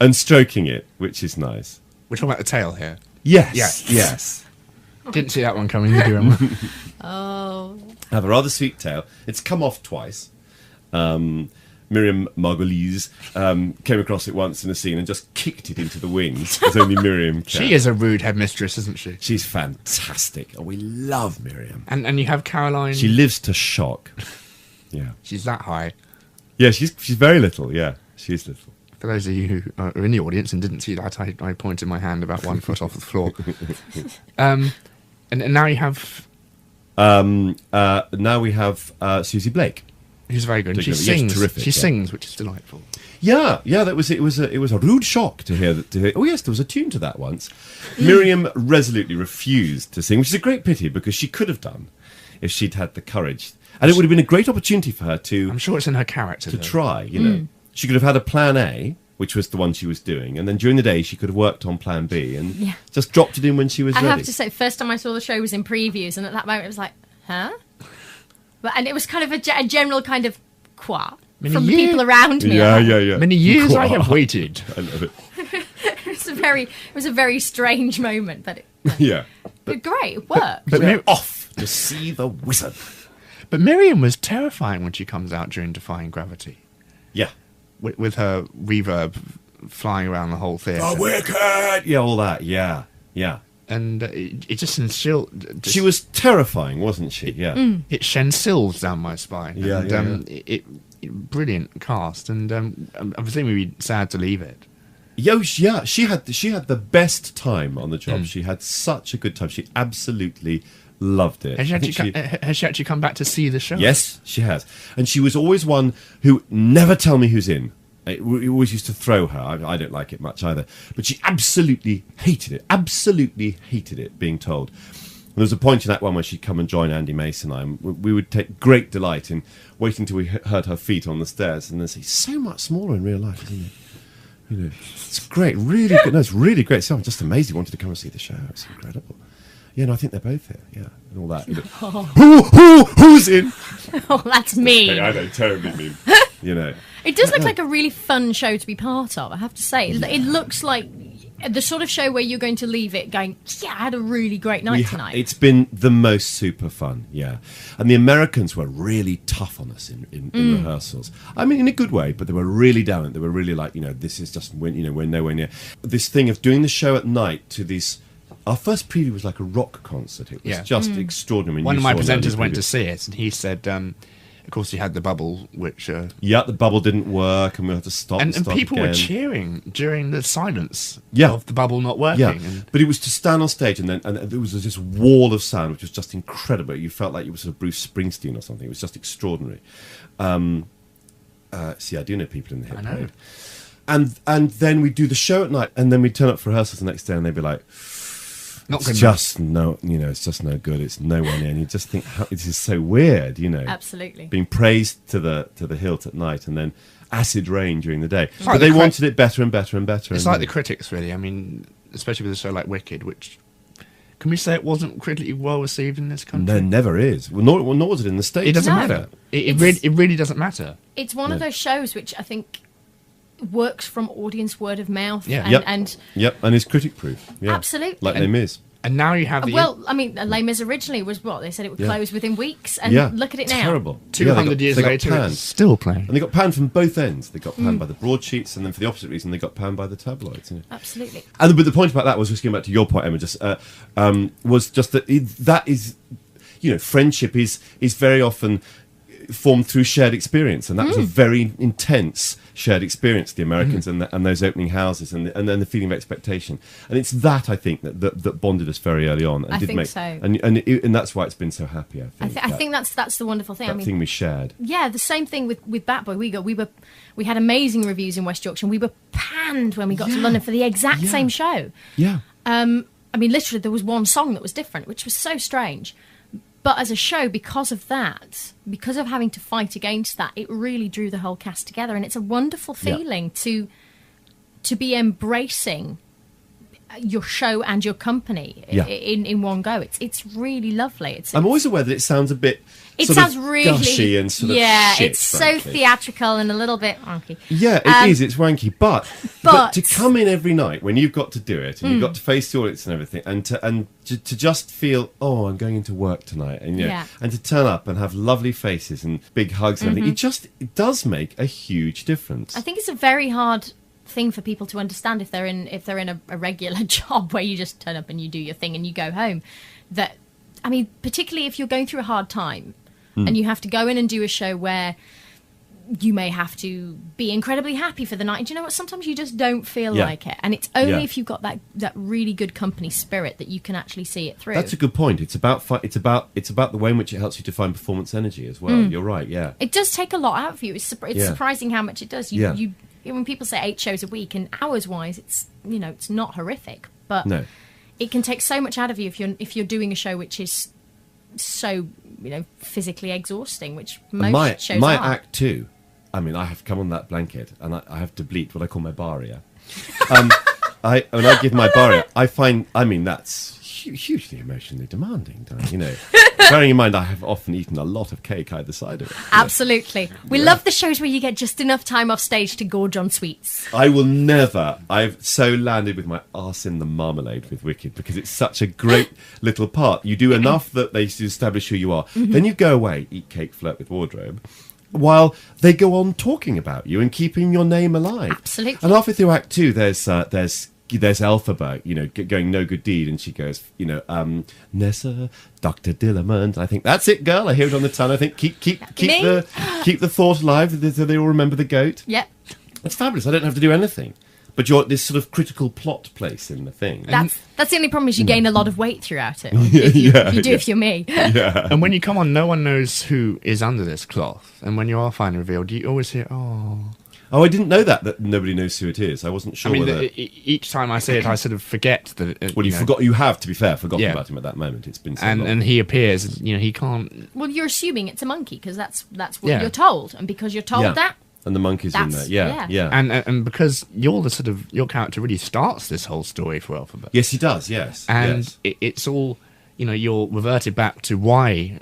and stroking it, which is nice. We're talking about the tail here. Yes. Didn't see that one coming, did you, Emma? Oh. I have a rather sweet tail. It's come off twice. Miriam Margolese came across it once in a scene and just kicked it into the wings, as only Miriam can. She is a rude headmistress, isn't she? She's fantastic. Oh, we love Miriam. And you have Caroline. She lives to shock. Yeah. She's that high. Yeah, she's very little. Yeah, she's little. For those of you who are in the audience and didn't see that, I pointed my hand about 1 foot off the floor. And now you have... now we have Susie Blake. Who's very good. She Yes, sings. terrific, She yeah. sings, which is delightful. Yeah, it was a rude shock to hear that. Oh yes, there was a tune to that once. Miriam resolutely refused to sing, which is a great pity because she could have done if she'd had the courage, and it would have been a great opportunity for her to. I'm sure it's in her character to though. try. You know, she could have had a plan A, which was the one she was doing, and then during the day she could have worked on plan B and just dropped it in when she was ready. I have to say, first time I saw the show was in previews, and at that moment it was like, huh? And it was kind of a general kind of qua from the people around me. Yeah. Many years I have waited. I love it. It was a very strange moment, but But great, it worked. But we're off to see the wizard. But Miriam was terrifying when she comes out during Defying Gravity. Yeah. With her reverb flying around the whole theatre. The wicked! Yeah, all that, yeah. And it just instilled... She was terrifying, wasn't she? Yeah. It sends sills down my spine. Yeah, and, It brilliant cast, and obviously we'd be sad to leave it. Yeah, she had the best time on the job. She had such a good time. She absolutely loved it. Has she actually come back to see the show? Yes, she has. And she was always one who never tell me who's in. We always used to throw her. I don't like it much either. But she absolutely hated it, being told. And there was a point in that one where she'd come and join Andy Mason and I, and we would take great delight in waiting till we heard her feet on the stairs and then say, so much smaller in real life, isn't it? You know, it's great, really good. No, it's really great. So I'm just amazed you wanted to come and see the show. It's incredible. Yeah, no, I think they're both here. Yeah, and all that. You know. Who's in? Oh, that's mean. Hey, I know, terribly mean. You know. It does look like a really fun show to be part of, I have to say. It looks like the sort of show where you're going to leave it going, yeah, I had a really great night tonight. It's been the most super fun, yeah. And the Americans were really tough on us in rehearsals. I mean, in a good way, but they were really down it. They were really like, you know, this is just, we're nowhere near. This thing of doing the show at night to these... Our first preview was like a rock concert. It was just extraordinary. One of my presenters went to see it, and he said... of course, he had the bubble, which... the bubble didn't work, and we had to stop and start people again. were cheering during the silence of the bubble not working. Yeah, but it was to stand on stage, and there was this wall of sound, which was just incredible. You felt like you were sort of Bruce Springsteen or something. It was just extraordinary. See, I do know people in the hip parade. And then we'd do the show at night, and then we'd turn up for rehearsals the next day, and they'd be like... It's just no good. It's nowhere near. And you just think, this is so weird, you know. Absolutely. Being praised to the hilt at night and then acid rain during the day. But they wanted it better and better and better. It's like the critics, really. I mean, especially with a show like Wicked, which... Can we say it wasn't critically well received in this country? No, never is. Well, nor was it in the States. It doesn't matter. It really doesn't matter. It's one of those shows which I think... works from audience word of mouth. And it's critic proof. Yeah. Absolutely. Like Les Mis. And now you have the... Well, I mean, Les Mis originally was what? They said it would close within weeks, and look at it now. Terrible. 200 years later, it's still playing. And they got panned from both ends. They got panned by the broadsheets, and then for the opposite reason, they got panned by the tabloids. You know? Absolutely. But the point about that was, just getting back to your point, Emma, was just that that is, you know, friendship is very often formed through shared experience, and that was a very intense shared experience, the Americans and those opening houses, and then the feeling of expectation, and it's that I think that bonded us very early on, and I think so, and that's why it's been so happy. I think that's the wonderful thing. That thing we shared. Yeah, the same thing with Batboy. We had amazing reviews in West Yorkshire, and we were panned when we got to London for the exact same show. Yeah. I mean, literally, there was one song that was different, which was so strange. But as a show, because of that, because of having to fight against that, it really drew the whole cast together. And it's a wonderful feeling to be embracing your show and your company in one go. It's really lovely. I'm always aware that it sounds a bit really gushy and sort of shit, it's frankly. so theatrical and a little bit wanky. Yeah, it is. It's wanky, but to come in every night when you've got to do it and you've got to face the audience and everything, and to just feel, oh, I'm going into work tonight, and and to turn up and have lovely faces and big hugs and everything, it does make a huge difference. I think it's a very hard thing for people to understand if they're in a regular job where you just turn up and you do your thing and you go home. That, I mean, particularly if you're going through a hard time and you have to go in and do a show where you may have to be incredibly happy for the night. And do you know what? Sometimes you just don't feel like it, and it's only if you've got that really good company spirit that you can actually see it through. That's a good point. It's about the way in which it helps you to find performance energy as well. You're right. Yeah, it does take a lot out of you. It's surprising how much it does. You when people say 8 shows a week, and hours-wise, it's not horrific, but it can take so much out of you if you're doing a show which is so physically exhausting, which most shows my are. act 2. I mean, I have come on that blanket, and I have to bleat what I call my baria. When I give my baria, I find, that's hugely emotionally demanding, bearing in mind I have often eaten a lot of cake either side of it. Absolutely. We love the shows where you get just enough time off stage to gorge on sweets. I've so landed with my arse in the marmalade with Wicked, because it's such a great little part. You do enough that they establish who you are. Then you go away, eat cake, flirt with wardrobe, while they go on talking about you and keeping your name alive. Absolutely. And halfway through Act 2, there's Elphaba, going no good deed, and she goes, Nessa, Dr. Dillerman. I think that's it, girl. I hear it on the tongue. I think keep the thought alive, so they all remember the goat. Yep. That's fabulous. I don't have to do anything. But you're this sort of critical plot place in the thing. That's the only problem, is you gain a lot of weight throughout it. You do if you're me. Yeah. And when you come on, no one knows who is under this cloth. And when you are finally revealed, you always hear, oh... Oh, I didn't know that nobody knows who it is. I wasn't sure. Each time I say it, I sort of forget that. You forgot. You have, to be fair, forgotten about him at that moment. It's been so long. And he appears. He can't. Well, you're assuming it's a monkey because that's what you're told, and because you're told that. And the monkey's in there. Yeah. And because your character really starts this whole story for Elphaba. Yes, he does. Yes. And it's all you're reverted back to why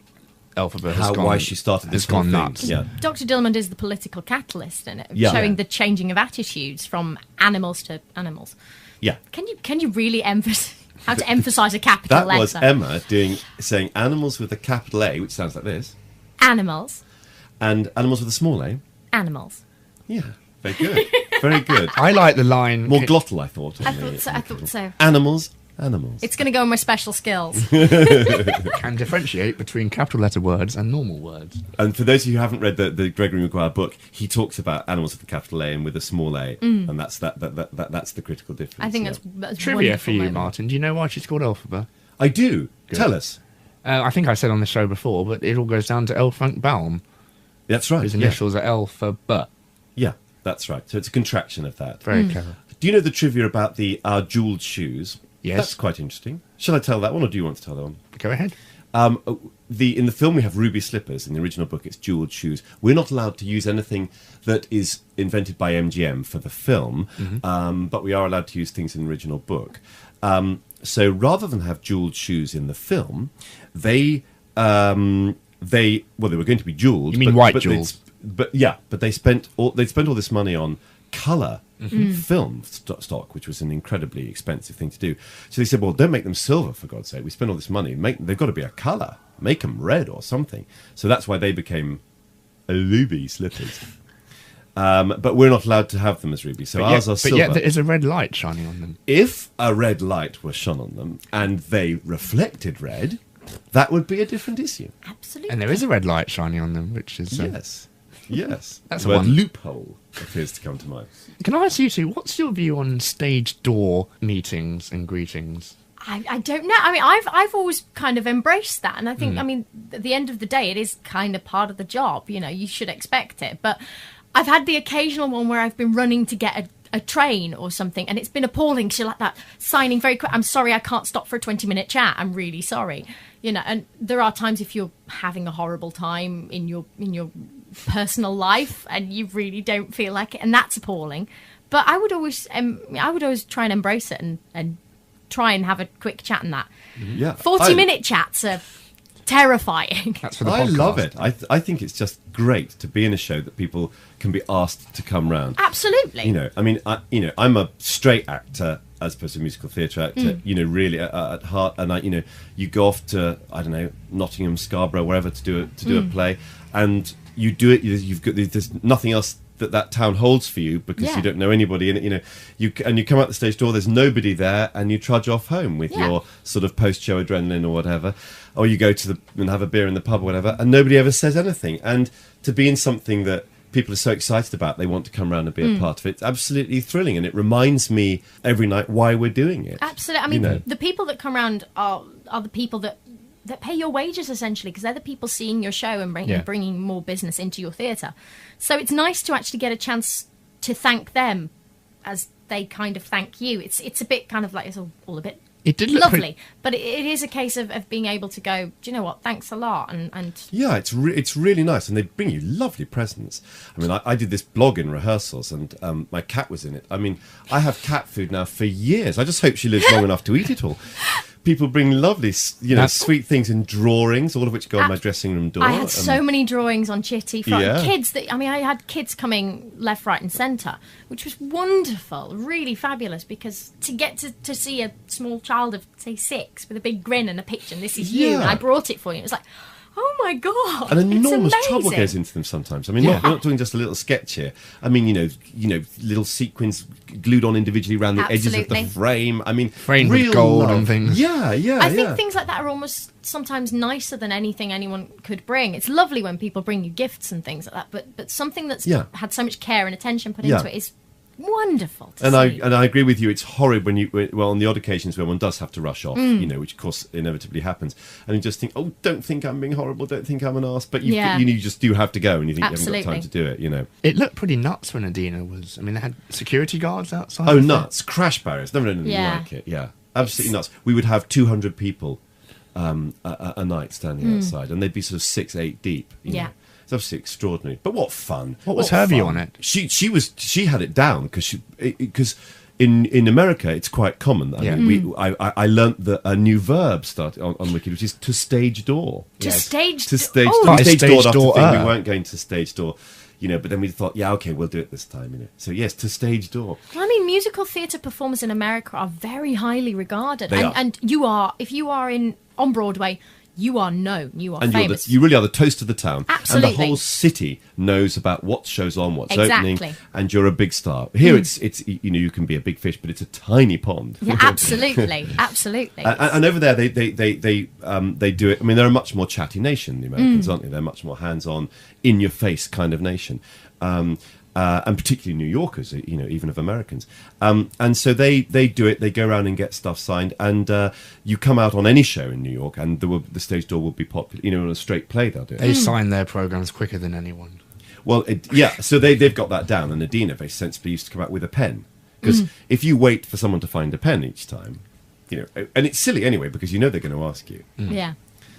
Elphaba has gone. Why she started this gone nuts. Yeah. Dr. Dillerman is the political catalyst in it, showing the changing of attitudes from animals to animals. Yeah. Can you really emphasize a capital letter? That was Emma saying animals with a capital A, which sounds like this. Animals. And animals with a small a. Animals. Yeah. Very good. Very good. I like the line. More glottal, I thought. I thought so. Animals. It's going to go in my special skills. Can differentiate between capital letter words and normal words. And for those of you who haven't read the Gregory Maguire book, he talks about animals with a capital A and with a small a, and that's the critical difference. I think that's trivia for you, Martin. Do you know why she's called Elphaba? I do. Good. Tell us. I think I said on the show before, but it all goes down to Elfrank Baum. That's right. His initials are Elphaba. Yeah, that's right. So it's a contraction of that. Very clever. Do you know the trivia about our jewelled shoes? Yes. That's quite interesting. Shall I tell that one, or do you want to tell that one? Go ahead. In the film we have ruby slippers. In the original book it's jewelled shoes. We're not allowed to use anything that is invented by MGM for the film, but we are allowed to use things in the original book. So rather than have jewelled shoes in the film, they were going to be jewelled. You mean white jewels? But they spent all this money on colour film stock, which was an incredibly expensive thing to do. So they said, well, don't make them silver, for God's sake. We spend all this money. They've got to be a colour. Make them red or something. So that's why they became ruby slippers. But we're not allowed to have them as ruby. So ours are silver. But yet there is a red light shining on them. If a red light was shone on them and they reflected red, that would be a different issue. Absolutely. And there is a red light shining on them, which is... Yes. That's the word loophole appears to come to mind. Can I ask you two, what's your view on stage door meetings and greetings? I don't know. I mean, I've always kind of embraced that, and I think, I mean, at the end of the day, it is kind of part of the job. You should expect it. But I've had the occasional one where I've been running to get a train or something, and it's been appalling. She's like that, signing very quick. I'm sorry, I can't stop for a 20-minute chat. I'm really sorry. You know, and there are times if you're having a horrible time in your personal life and you really don't feel like it, and that's appalling. But I would always try and embrace it and try and have a quick chat and that. Yeah, 40-minute chats are terrifying. That's for the I podcast. love it. I think it's just great to be in a show that people can be asked to come round. Absolutely. You know, I mean, I'm a straight actor as opposed to a musical theatre actor. You know, really at heart, and you go off to, I don't know, Nottingham, Scarborough, wherever to do a play, and you do it. You've got, there's nothing else that town holds for you because you don't know anybody, and you come out the stage door, there's nobody there, and you trudge off home with your sort of post-show adrenaline or whatever, or you go to and have a beer in the pub or whatever, and nobody ever says anything. And to be in something that people are so excited about, they want to come around and be a part of it, it's absolutely thrilling, and it reminds me every night why we're doing it. Absolutely. I mean, the people that come around are the people that pay your wages, essentially, because they're the people seeing your show and bringing more business into your theatre. So it's nice to actually get a chance to thank them as they kind of thank you. It's a bit kind of like, it's all a bit It did look lovely, but it is a case of being able to go, do you know what, thanks a lot. And yeah, it's really nice, and they bring you lovely presents. I mean, I did this blog in rehearsals, and my cat was in it. I mean, I have cat food now for years. I just hope she lives long enough to eat it all. People bring lovely, sweet things and drawings, all of which go on my dressing room door. I had so many drawings on Chitty from kids I had kids coming left, right, and centre, which was wonderful, really fabulous. Because to get to see a small child of say 6 with a big grin and a picture, and this is you, and I brought it for you. It was like, oh my god! An enormous it's trouble goes into them sometimes. I mean, we're not doing just a little sketch here. I mean, little sequins glued on individually around the edges of the frame. I mean, framed real with gold love. and things. Yeah. I think things like that are almost sometimes nicer than anything anyone could bring. It's lovely when people bring you gifts and things like that, but something that's had so much care and attention put into it is wonderful to see. I agree with you. It's horrid when on the odd occasions when one does have to rush off, which of course inevitably happens, and you just think, oh, don't think I'm being horrible, don't think I'm an arse, but you just do have to go, and you think you haven't got time to do it. It looked pretty nuts when Adina was. I mean, they had security guards outside. Oh, nuts! Crash barriers. Never known anything like it. Yeah, absolutely nuts. We would have 200 people a night standing outside, and they'd be sort of 6-8 deep. You know. It's obviously extraordinary, but what fun! What was her view on it? She had it down because in America it's quite common. I mean, I learnt that a new verb started on Wicked, which is to stage door. Stage door. Stage door. We weren't going to stage door. But then we thought, okay, we'll do it this time. So yes, to stage door. Well, I mean, musical theatre performers in America are very highly regarded, They are. And if you are on Broadway, you are known, you are and famous. You really are the toast of the town. Absolutely. And the whole city knows about what shows on, what's opening, and you're a big star. Here it's you can be a big fish, but it's a tiny pond. Yeah, absolutely, absolutely. And over there, they do it. I mean, they're a much more chatty nation, the Americans, aren't they? They're much more hands-on, in-your-face kind of nation. And particularly New Yorkers, even of Americans. And so they do it. They go around and get stuff signed, and you come out on any show in New York, and the stage door will be popular. On a straight play, they'll do it. They sign their programs quicker than anyone. Well, so they've got that down, and Adina very sensibly used to come out with a pen, because if you wait for someone to find a pen each time, and it's silly anyway, because they're going to ask you. Yeah.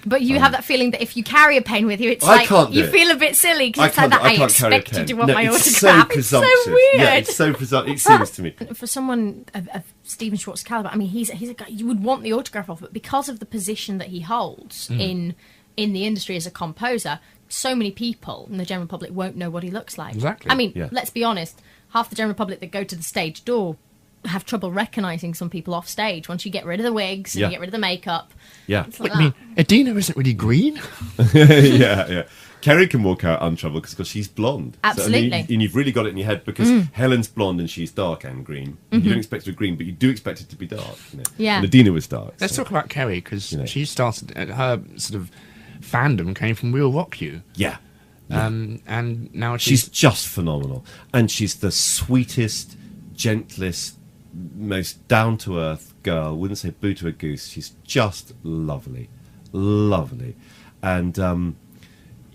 But you have that feeling that if you carry a pen with you, it's you feel a bit silly because it's like that. I expect you to want my autograph. It's so weird. Yeah, it's so presumptuous. It seems to me. For someone of Stephen Schwartz's caliber, I mean, he's a guy you would want the autograph of, but because of the position that he holds in the industry as a composer, so many people in the general public won't know what he looks like. Exactly. I mean, let's be honest. Half the general public that go to the stage door have trouble recognising some people off stage once you get rid of the wigs and you get rid of the makeup. Yeah. Like I mean, Adina isn't really green. Yeah. Kerry can walk out untroubled because she's blonde. Absolutely. So, and you've really got it in your head because Helen's blonde and she's dark and green. You don't expect her green, but you do expect it to be dark. Yeah. And Adina was dark. Let's talk about Kerry, because she started, her sort of fandom came from We'll Rock You. Yeah. And now she's just phenomenal. And she's the sweetest, gentlest, most down-to-earth girl. Wouldn't say boo to a goose. She's just lovely. And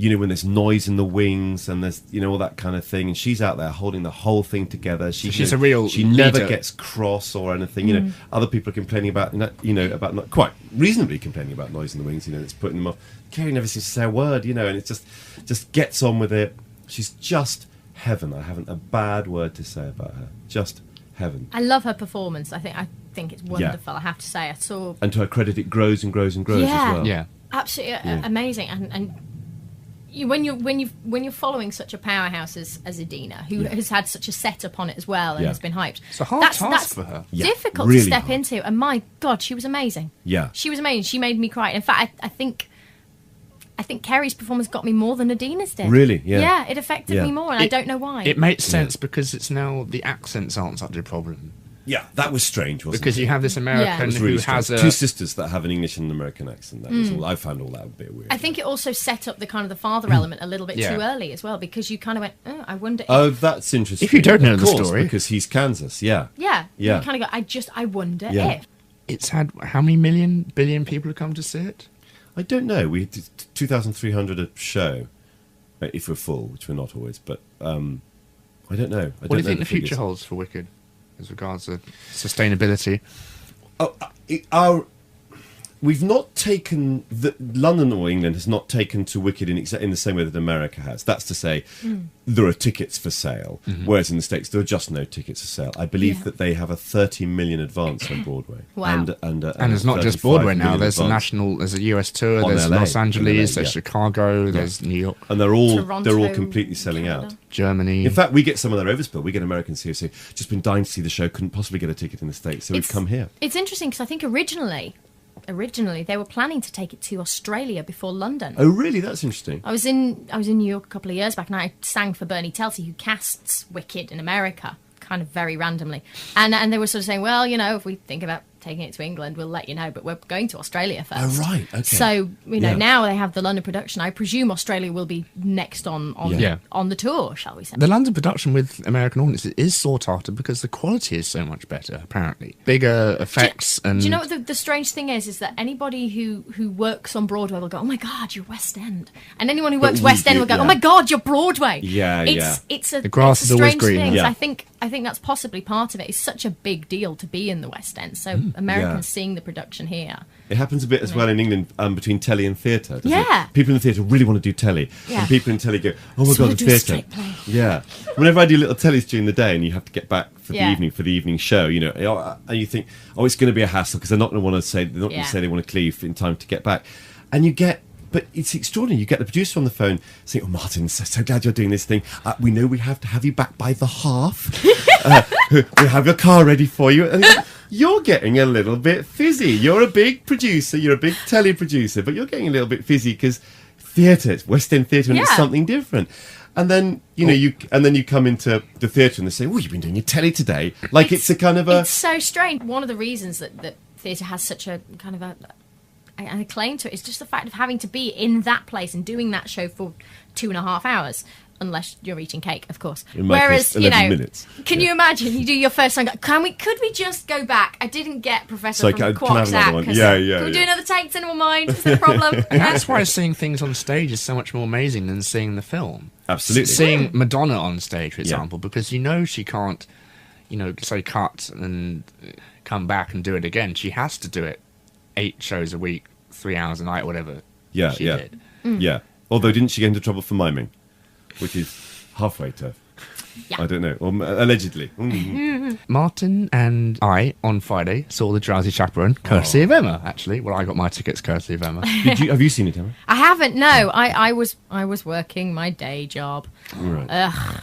when there's noise in the wings and there's all that kind of thing, and she's out there holding the whole thing together. She's a real she leader. never gets cross or anything. Other people are complaining about about not quite reasonably complaining about noise in the wings. It's putting them off. Carrie never seems to say a word. And it just gets on with it. She's just heaven. I haven't a bad word to say about her. Just heaven. I love her performance. I think it's wonderful. I have to say, I saw. And to her credit, it grows and grows and grows as well. Yeah. Absolutely amazing, and when you're following such a powerhouse as Adina, who has had such a setup on it as well and has been hyped, it's a hard task for her. Difficult really to step hard. into, and my God, she was amazing. Yeah, she was amazing. She made me cry. In fact, I think Kerry's performance got me more than Adina's did. Really? Yeah. Yeah, it affected me more, and I don't know why. It makes sense because it's now the accents aren't such a problem. Yeah, that was strange, wasn't it? Because you have this American really who has two sisters that have an English and an American accent. That was all. I found all that a bit weird. I think it also set up the kind of the father element a little bit too early as well, because you kind of went, oh, I wonder. That's interesting. If you don't know the story, because he's Kansas, yeah. You kind of go, I wonder if. It's had how many billion people have come to see it? I don't know. We did 2,300 a show, if we're full, which we're not always. But I don't know. What do you think the future holds for Wicked as regards to sustainability? We've not taken London or England has not taken to Wicked in the same way that America has. That's to say, there are tickets for sale, whereas in the States there are just no tickets for sale. I believe that they have a 30 million advance on Broadway. Wow! And it's not just Broadway now. There's there's a US tour. There's LA, Los Angeles. LA, there's Chicago. There's New York, and they're all Toronto, completely selling Canada. out. Germany. In fact, we get some of their overspill. We get Americans here who say, just been dying to see the show, couldn't possibly get a ticket in the States, so we've come here. It's interesting because I think originally they were planning to take it to Australia before London. Oh, really? That's interesting. I was in New York a couple of years back, and I sang for Bernie Telsey, who casts Wicked in America, kind of very randomly. And they were sort of saying, well, if we think about taking it to England, we'll let you know, but we're going to Australia first. Oh, right, okay. So, now they have the London production. I presume Australia will be next on the tour, shall we say. The London production with American audiences is sought after because the quality is so much better, apparently. Bigger effects Do you know what the strange thing is that anybody who works on Broadway will go, oh my God, you're West End. And anyone who works West End will go, oh my God, you're Broadway. It's a the grass is always strange green. thing. Yeah. I think that's possibly part of it. It's such a big deal to be in the West End. So Americans seeing the production here. It happens a bit as well in England between telly and theatre. Yeah. It? People in the theatre really want to do telly. Yeah. And people in telly go, oh my God, the do a theatre. straight play. Yeah. Whenever I do little tellies during the day and you have to get back for Yeah. the evening show, and you think, oh, it's going to be a hassle because they're not going to want to say, going to say they want to leave in time to get back. And you get, but it's extraordinary. You get the producer on the phone saying, oh, Martin, so glad you're doing this thing. We know we have to have you back by the half. We'll have your car ready for you. And you're getting a little bit fizzy. You're a big producer. You're a big telly producer. But you're getting a little bit fizzy because theatre, it's West End theatre, and it's something different. And then, you come into the theatre and they say, oh, you've been doing your telly today. Like it's a kind of a... It's so strange. One of the reasons that theatre has such a kind of an acclaim to it is just the fact of having to be in that place and doing that show for 2.5 hours, unless you're eating cake, of course. Whereas, 11 minutes. Can you imagine? You do your first song. Could we just go back? I didn't get Professor Sorry, from can I have Quark's another act. one? Can we do another take? Does anyone mind? Is there a problem? And that's why seeing things on stage is so much more amazing than seeing the film. Absolutely. Seeing Madonna on stage, for example, because she can't, say cut and come back and do it again. She has to do it 8 shows a week, 3 hours a night, whatever she did. Yeah. Although, didn't she get into trouble for miming? Which is halfway tough. Yeah. I don't know. Or allegedly. Martin and I, on Friday, saw The Drowsy Chaperone, courtesy of Emma, actually. Well, I got my tickets courtesy of Emma. Have you seen it, Emma? I haven't, no. I was working my day job. Right. Ugh.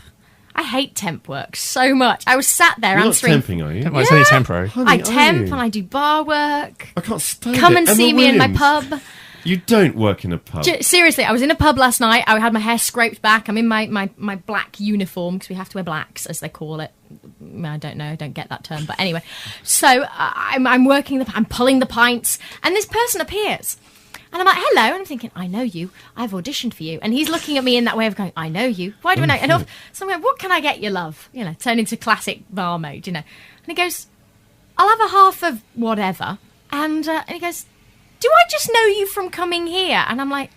I hate temp work so much. I was sat there You're answering... not temping, are you? Well, it's only temporary. Honey, I temp are you? and I do bar work. I can't stand Come it. and Emma see me in my Williams. pub. You don't work in a pub. Seriously, I was in a pub last night. I had my hair scraped back. I'm in my black uniform because we have to wear blacks, as they call it. I don't know. I don't get that term. But anyway. So I'm working, I'm pulling the pints. And this person appears. And I'm like, hello. And I'm thinking, I know you. I've auditioned for you. And he's looking at me in that way of going, I know you. Why do I know? And so I'm going, what can I get you, love? Turn into classic barmaid, And he goes, I'll have a half of whatever. And he goes, do I just know you from coming here? And I'm like,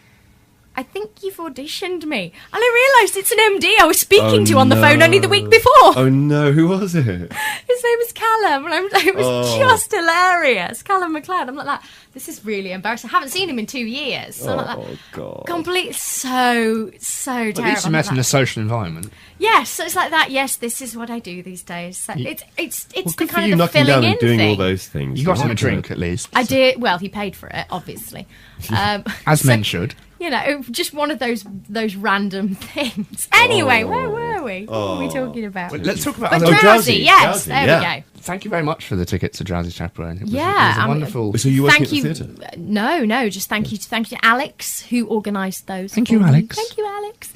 I think you've auditioned me. And I realised it's an MD I was speaking to on the phone only the week before. Oh no, who was it? His name is Callum, and it was just hilarious. Callum McLeod. I'm like that. This is really embarrassing. I haven't seen him in 2 years. So I'm like that. God. Complete, so terrible. At least you met in a social environment. Yes, so it's like that. Yes, this is what I do these days. So it's the Good for kind you of the knocking filling down in and doing thing. all those things. You got him a drink, at least. I did. Well, he paid for it, obviously. As men should. You know, just one of those random things. Anyway, where were we? What were we talking about? Well, let's talk about But other... Drowsy, yes, Drowsy, there we go. Thank you very much for the tickets to Drowsy Chaperone. It was, Yeah, it was a wonderful... So you working at Thank the you. theatre? No, just thank you to Alex, who organised those. Thank you, for me. Alex. Thank you, Alex.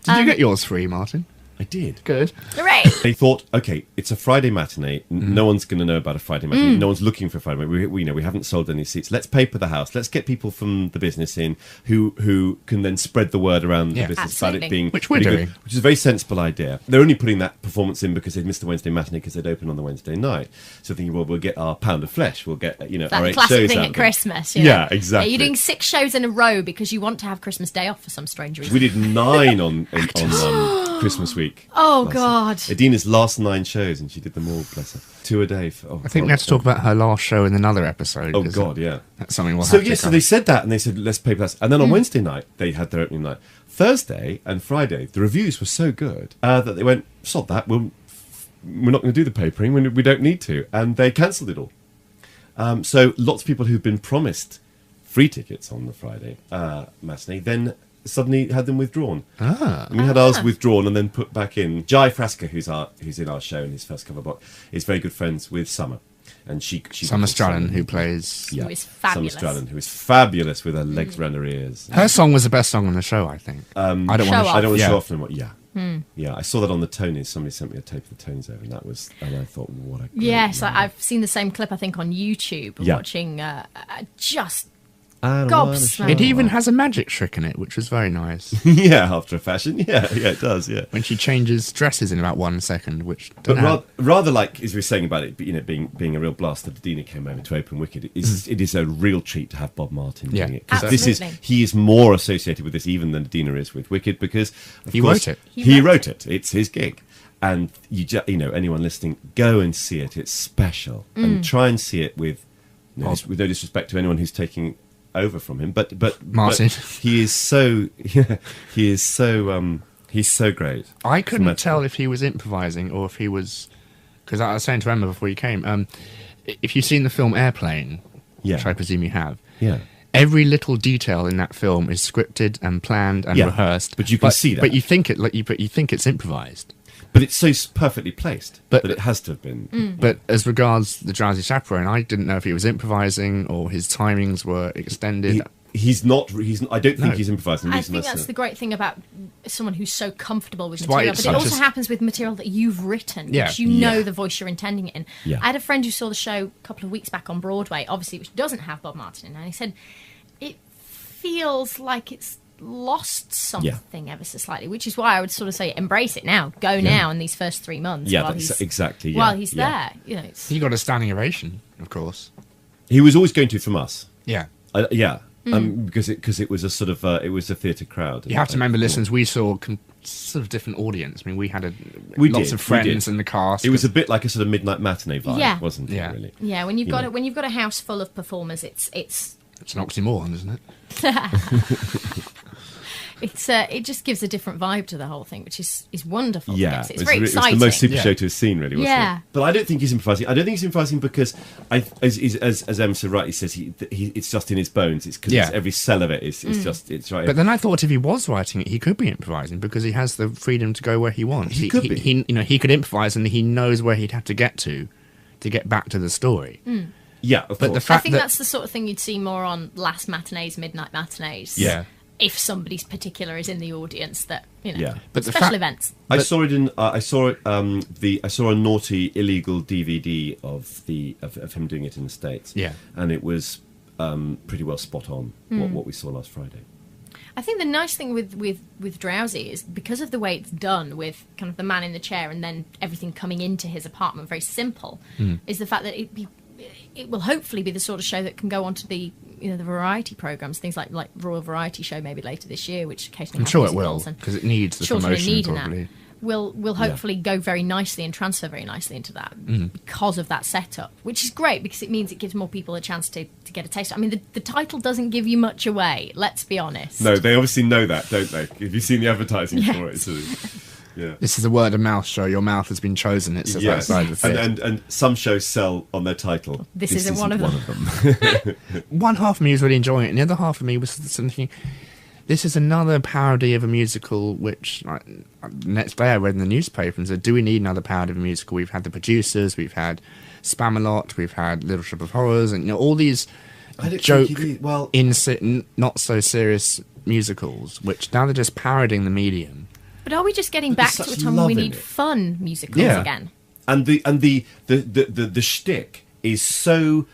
Did you get yours free, Martin? I did. Good. Hooray! They thought, okay, it's a Friday matinee. No one's going to know about a Friday matinee. No one's looking for a Friday matinee. We haven't sold any seats. Let's paper the house. Let's get people from the business in who can then spread the word around the business about it Absolutely. being Which we're really doing. good, which is a very sensible idea. They're only putting that performance in because they'd missed the Wednesday matinee because they'd open on the Wednesday night. So thinking, well, we'll get our pound of flesh. We'll get our That 8 classic shows thing out at of them. Christmas. Yeah, exactly. You're doing 6 shows in a row because you want to have Christmas Day off for some strange reason. We did 9 on Christmas week. Oh, Last- God. Adina's last 9 shows, and she did them all, bless her. 2 a day. I think we have to talk about her last show in another episode. Oh, 'cause God, yeah. That's something we'll So, have to so cover. they said that, and they said, let's paper that. And then on Wednesday night, they had their opening night. Thursday and Friday, the reviews were so good that they went, sod that, we're not going to do the papering, we don't need to. And they cancelled it all. So lots of people who've been promised free tickets on the Friday matinee then suddenly had them withdrawn. And we had ours withdrawn and then put back in. Jai Frasca, who's in our show in his first cover box, is very good friends with Summer. And she Summer Strallen, who plays... Yeah, Who is fabulous. Summer Strallen, who is fabulous with her legs round her ears. Her song was the best song on the show, I think. I don't want Show to... off. I don't want to Yeah. show off anymore. Yeah, I saw that on the Tonys. Somebody sent me a tape of the Tonys over, and I thought, what a great Yes, number. I've seen the same clip, I think, on YouTube, Yeah. watching just I don't gobsmacked. wanna It show even off. has a magic trick in it, which was very nice. Yeah, after a fashion. Yeah, it does. Yeah. When she changes dresses in about 1 second, which... But don't know. rather like as we were saying about it, being a real blast that Adina came over to open Wicked, it is a real treat to have Bob Martin Yeah. doing it, because Absolutely. he is more associated with this even than Adina is with Wicked, because of He course, wrote it. He wrote it. It's his gig, and anyone listening, go and see it. It's special, and try and see it with no disrespect to anyone who's taking over from him, but Martin. but he is so he's so great. I couldn't From a- tell if he was improvising or if he was... Because I was saying to Emma before you came, if you've seen the film Airplane, Yeah. which I presume you have, Yeah. every little detail in that film is scripted and planned and Yeah, rehearsed. but you can see that. But you think it's improvised. But it's so perfectly placed But- that it has to have been. But as regards the Drowsy Chaperone, I didn't know if he was improvising or his timings were extended. He's not. I don't think No. he's improvising. I He's think less- that's the great thing about someone who's so comfortable with That's why material, it's but it such also a- happens with material that you've written, Yeah. which you know Yeah. the voice you're intending it in. Yeah. I had a friend who saw the show a couple of weeks back on Broadway, obviously, which doesn't have Bob Martin in, and he said it feels like it's lost something ever so slightly, which is why I would sort of say embrace it now, go now in these first 3 months. Yeah, while that's he's, exactly. Yeah, while he's yeah. there, you know. It's, He got a standing ovation, of course. He was always going to from us. Yeah. Yeah, because it was a sort of it was a theatre crowd. You have to remember, listeners, we saw sort of different audience. I mean, we had We lots did, of friends we did. in the cast. It was a bit like a sort of midnight matinee vibe, Yeah. wasn't it? Yeah. Really. yeah, when you've You got know. when you've got a house full of performers, it's It's an oxymoron, isn't it? it just gives a different vibe to the whole thing, which is wonderful. Yeah, it's very it was exciting. the most super Yeah. show to have seen, really, wasn't Yeah. it? But I don't think he's improvising. I don't think he's improvising because, as Em so rightly says, it's just in his bones. It's because Yeah. every cell of it is it's right. But then I thought if he was writing it, he could be improvising because he has the freedom to go where he wants. He could be. He could improvise, and he knows where he'd have to get get back to the story. yeah, of But course. the I fact think that that's the sort of thing you'd see more on last matinees, midnight matinees. Yeah. If somebody's particular is in the audience, that Yeah. But the special fact- events. I saw it in. I saw a naughty illegal DVD of him doing it in the States. Yeah. and it was pretty well spot on what we saw last Friday. I think the nice thing with Drowsy is because of the way it's done, with kind of the man in the chair and then everything coming into his apartment, very simple, is the fact that it will hopefully be the sort of show that can go onto the the variety programs, things like Royal Variety Show maybe later this year, which occasionally I'm have sure it will, musicals, because it needs the children promotion, are needing probably. that. Will hopefully go very nicely and transfer very nicely into that because of that setup, which is great because it means it gives more people a chance to get a taste. I mean, the title doesn't give you much away, let's be honest. No, they obviously know that, don't they? Have you seen the advertising Yes. for it? So, yeah. This is a word of mouth show. Your mouth has been chosen. It says outside the theatre. And some shows sell on their title. This isn't one of them. One half of me was really enjoying it, and the other half of me was thinking, this is another parody of a musical, which next day I read in the newspaper and said, do we need another parody of a musical? We've had The Producers, we've had Spamalot, we've had Little Shop of Horrors, and all these joke, not so serious musicals, which now they're just parodying the medium. But are we just getting back to a time when we need fun musicals again? And the shtick is so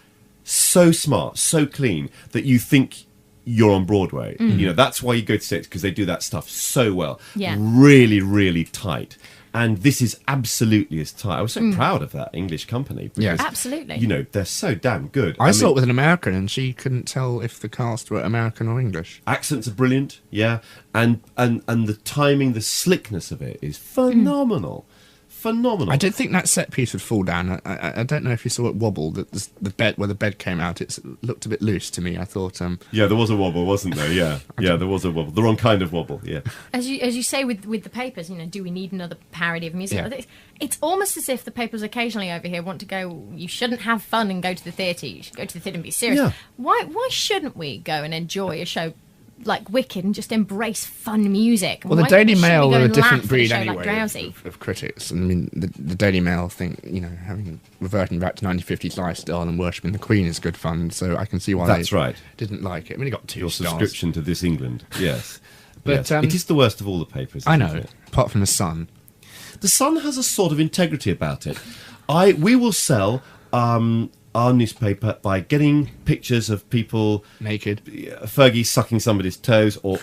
smart, so clean that you think you're on Broadway. That's why you go to States, because they do that stuff so well. Yeah. Really, really tight. And this is absolutely as tight. I was so proud of that English company. Because, absolutely. They're so damn good. I saw it with an American, and she couldn't tell if the cast were American or English. Accents are brilliant, yeah. And the timing, the slickness of it is phenomenal. Phenomenal. I did think that set piece would fall down. I don't know if you saw it wobble. The bed where the bed came out, it looked a bit loose to me. I thought. Yeah, there was a wobble, wasn't there? Yeah, there was a wobble. The wrong kind of wobble. Yeah. As you say with the papers, do we need another parody of music? Yeah. It's almost as if the papers occasionally over here want to go, you shouldn't have fun and go to the theatre. You should go to the theatre and be serious. Yeah. Why shouldn't we go and enjoy a show like Wicked and just embrace fun music? Well, the Why Daily shouldn't we Mail go are a and different laugh at breed show anyway like Drowsy? of critics. I mean, the Daily Mail think, having reverting back to 1950s lifestyle and worshipping the Queen is good fun. So I can see why That's they right. didn't like it. I mean, it got 2 Your stars. subscription to This England, yes. But, yes. It is the worst of all the papers. I isn't know, it? apart from the Sun. The Sun has a sort of integrity about it. We will sell our newspaper by getting pictures of people Naked. Fergie sucking somebody's toes, or